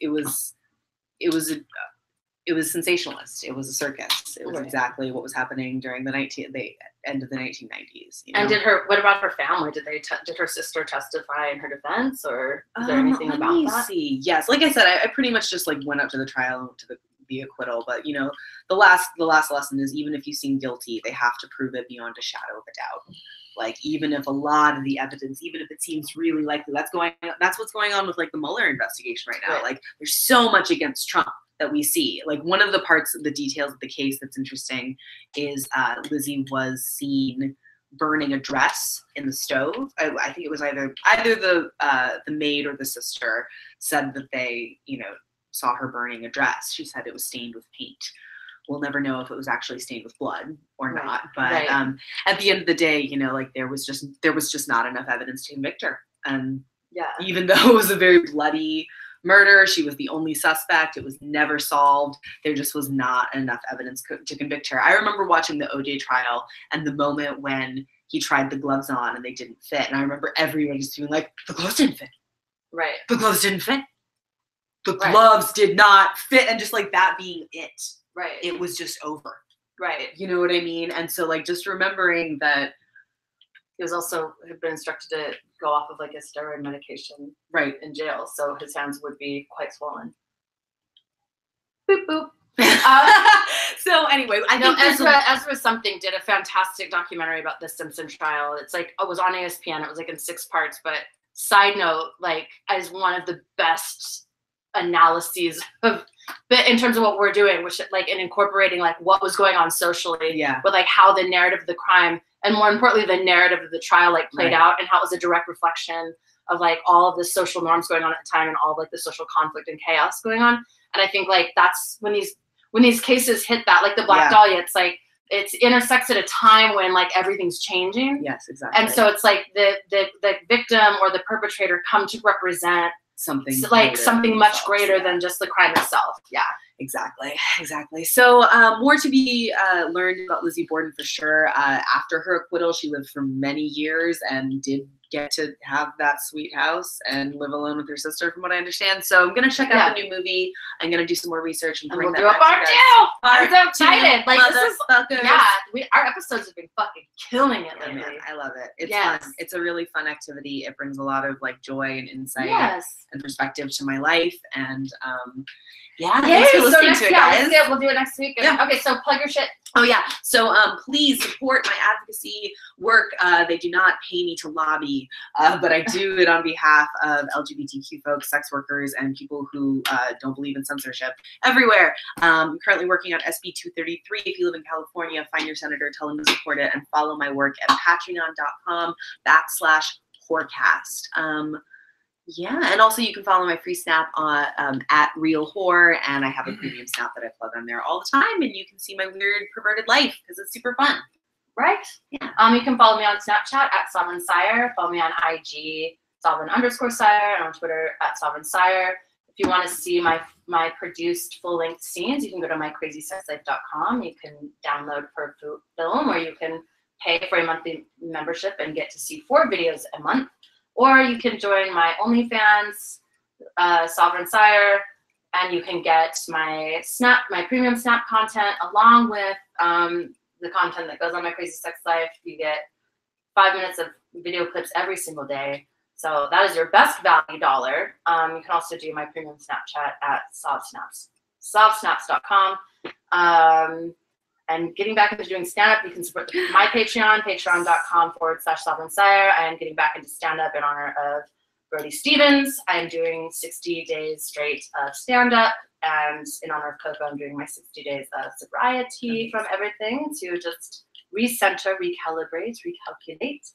sensationalist. It was a circus. It was exactly what was happening during the end of the 1990s. You know? And what about her family? Did her sister testify in her defense, or is there anything about that? See. Yes, like I said, I pretty much just like went up to the trial and to the acquittal. But you know, the last lesson is, even if you seem guilty, they have to prove it beyond a shadow of a doubt. Like, even if a lot of the evidence, even if it seems really likely, that's what's going on with like the Mueller investigation right now. Like, there's so much against Trump that we see. Like, one of the parts of the details of the case that's interesting is Lizzie was seen burning a dress in the stove. I think it was either the maid or the sister said that they, you know, saw her burning a dress. She said it was stained with paint. We'll never know if it was actually stained with blood or not. But at the end of the day, you know, like there was just not enough evidence to convict her. And even though it was a very bloody murder, she was the only suspect. It was never solved. There just was not enough evidence to convict her. I remember watching the OJ trial and the moment when he tried the gloves on and they didn't fit. And I remember everyone just being like, the gloves didn't fit. The gloves didn't fit. The gloves did not fit. And just like that being it. Right. It was just over. Right. You know what I mean? And so like just remembering that he was also had been instructed to go off of like a steroid medication in jail, so his hands would be quite swollen. Boop boop. So anyway, I know think Ezra something did a fantastic documentary about the Simpson trial. It's like it was on ESPN. It was like in 6 parts. But side note, like as one of the best analyses of, but in terms of what we're doing, which like in incorporating like what was going on socially, with like how the narrative of the crime and more importantly the narrative of the trial like played out and how it was a direct reflection of like all of the social norms going on at the time and all of like the social conflict and chaos going on. And I think like that's when these cases hit that, like the Black Dahlia, it's like it's intersects at a time when like everything's changing. Yes, exactly. And so it's like the victim or the perpetrator come to represent something like something much greater than just the crime itself. Yeah, exactly. So more to be learned about Lizzie Borden for sure. After her acquittal, she lived for many years and did get to have that sweet house and live alone with her sister, from what I understand. So I'm gonna check out the new movie. I'm gonna do some more research and bring we'll do a part 2. I'm so excited. Like this is our episodes have been fucking killing it lately. Man, I love it. It's fun. It's a really fun activity. It brings a lot of like joy and insight and perspective to my life. And thanks for listening to it, guys. We'll do it next week. Okay, so plug your shit. Oh yeah. So please support my advocacy work. They do not pay me to lobby, but I do it on behalf of LGBTQ folks, sex workers, and people who don't believe in censorship everywhere. I'm currently working on SB 233. If you live in California, find your senator, tell them to support it, and follow my work at patreon.com/whorecast. And also you can follow my free snap on at Real Whore, and I have a premium snap that I plug on there all the time, and you can see my weird perverted life because it's super fun. Right? Yeah. You can follow me on Snapchat at Sovereign Syre. Follow me on IG Sovereign_Syre, and on Twitter at Sovereign Syre. If you want to see my produced full-length scenes, you can go to mycrazysexlife.com. You can download per film, or you can pay for a monthly membership and get to see 4 videos a month. Or you can join my OnlyFans, Sovereign Syre, and you can get my premium snap content along with the content that goes on My Crazy Sex Life. You get 5 minutes of video clips every single day. So that is your best value dollar. You can also do my premium Snapchat at sovsnaps.com. And getting back into doing stand-up, you can support my Patreon, patreon.com/Sovereign Syre. I am getting back into stand-up in honor of Brody Stevens. I am doing 60 days straight of stand-up. And in honor of Coco, I'm doing my 60 days of sobriety from everything to just recenter, recalibrate, recalculate.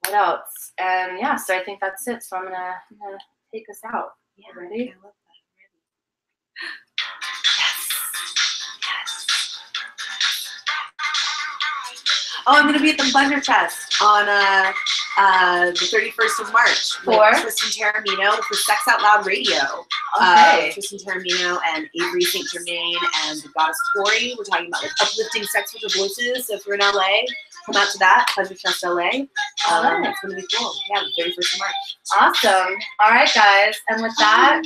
What else? And yeah, so I think that's it. So I'm gonna take us out. Yeah, ready? I love that. Oh, I'm going to be at the Pleasure Chest on the 31st of March with Tristan Taramino for Sex Out Loud Radio. Okay. Tristan Taramino and Avery St. Germain and the Goddess Tori. We're talking about like uplifting sex with your voices. So if you're in LA, come out to that, Pleasure Chest LA. It's going to be cool. Yeah, the 31st of March. Awesome. All right, guys. And with that,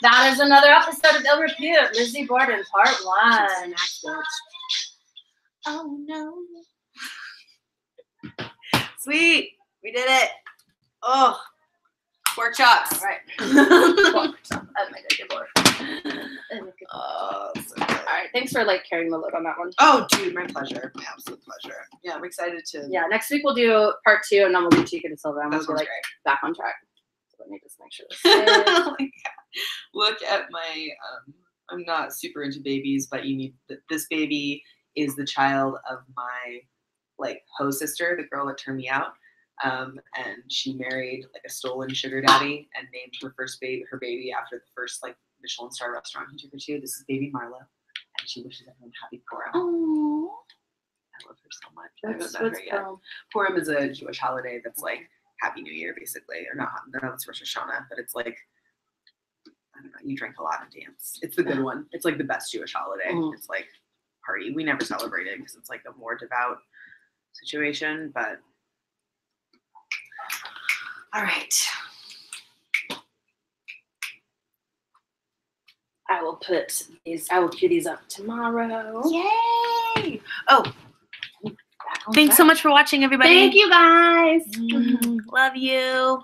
that is another episode of Ill Repute, Lizzie Borden, Part 1. Oh no. Sweet. We did it. Oh. Pork chops. All right. Pork chops. Oh my God, oh, so good. all right. Thanks for like carrying the load on that one. Oh, dude, my pleasure. My absolute pleasure. Yeah, I'm excited to. Yeah, next week we'll do Part 2, and then we'll do Chica de Silva, and we'll be like back on track. So let me just make sure this is Oh my God. Look at my. I'm not super into babies, but you need this baby is the child of my like hoe sister, the girl that turned me out. And she married like a stolen sugar daddy and named her baby after the first like Michelin star restaurant he took her to. This is baby Marla, and she wishes everyone happy Purim. Oh, I love her so much. I haven't met her yet. Purim is a Jewish holiday that's like Happy New Year, basically, or not. No, it's Rosh Hashanah, but it's like I don't know. You drink a lot and dance. It's the good one. It's like the best Jewish holiday. It's like party. We never celebrate it because it's like a more devout situation, but all right. I will put these. I will cue these up tomorrow. Yay! Oh, thanks so much for watching, everybody. Thank you, guys. Love you.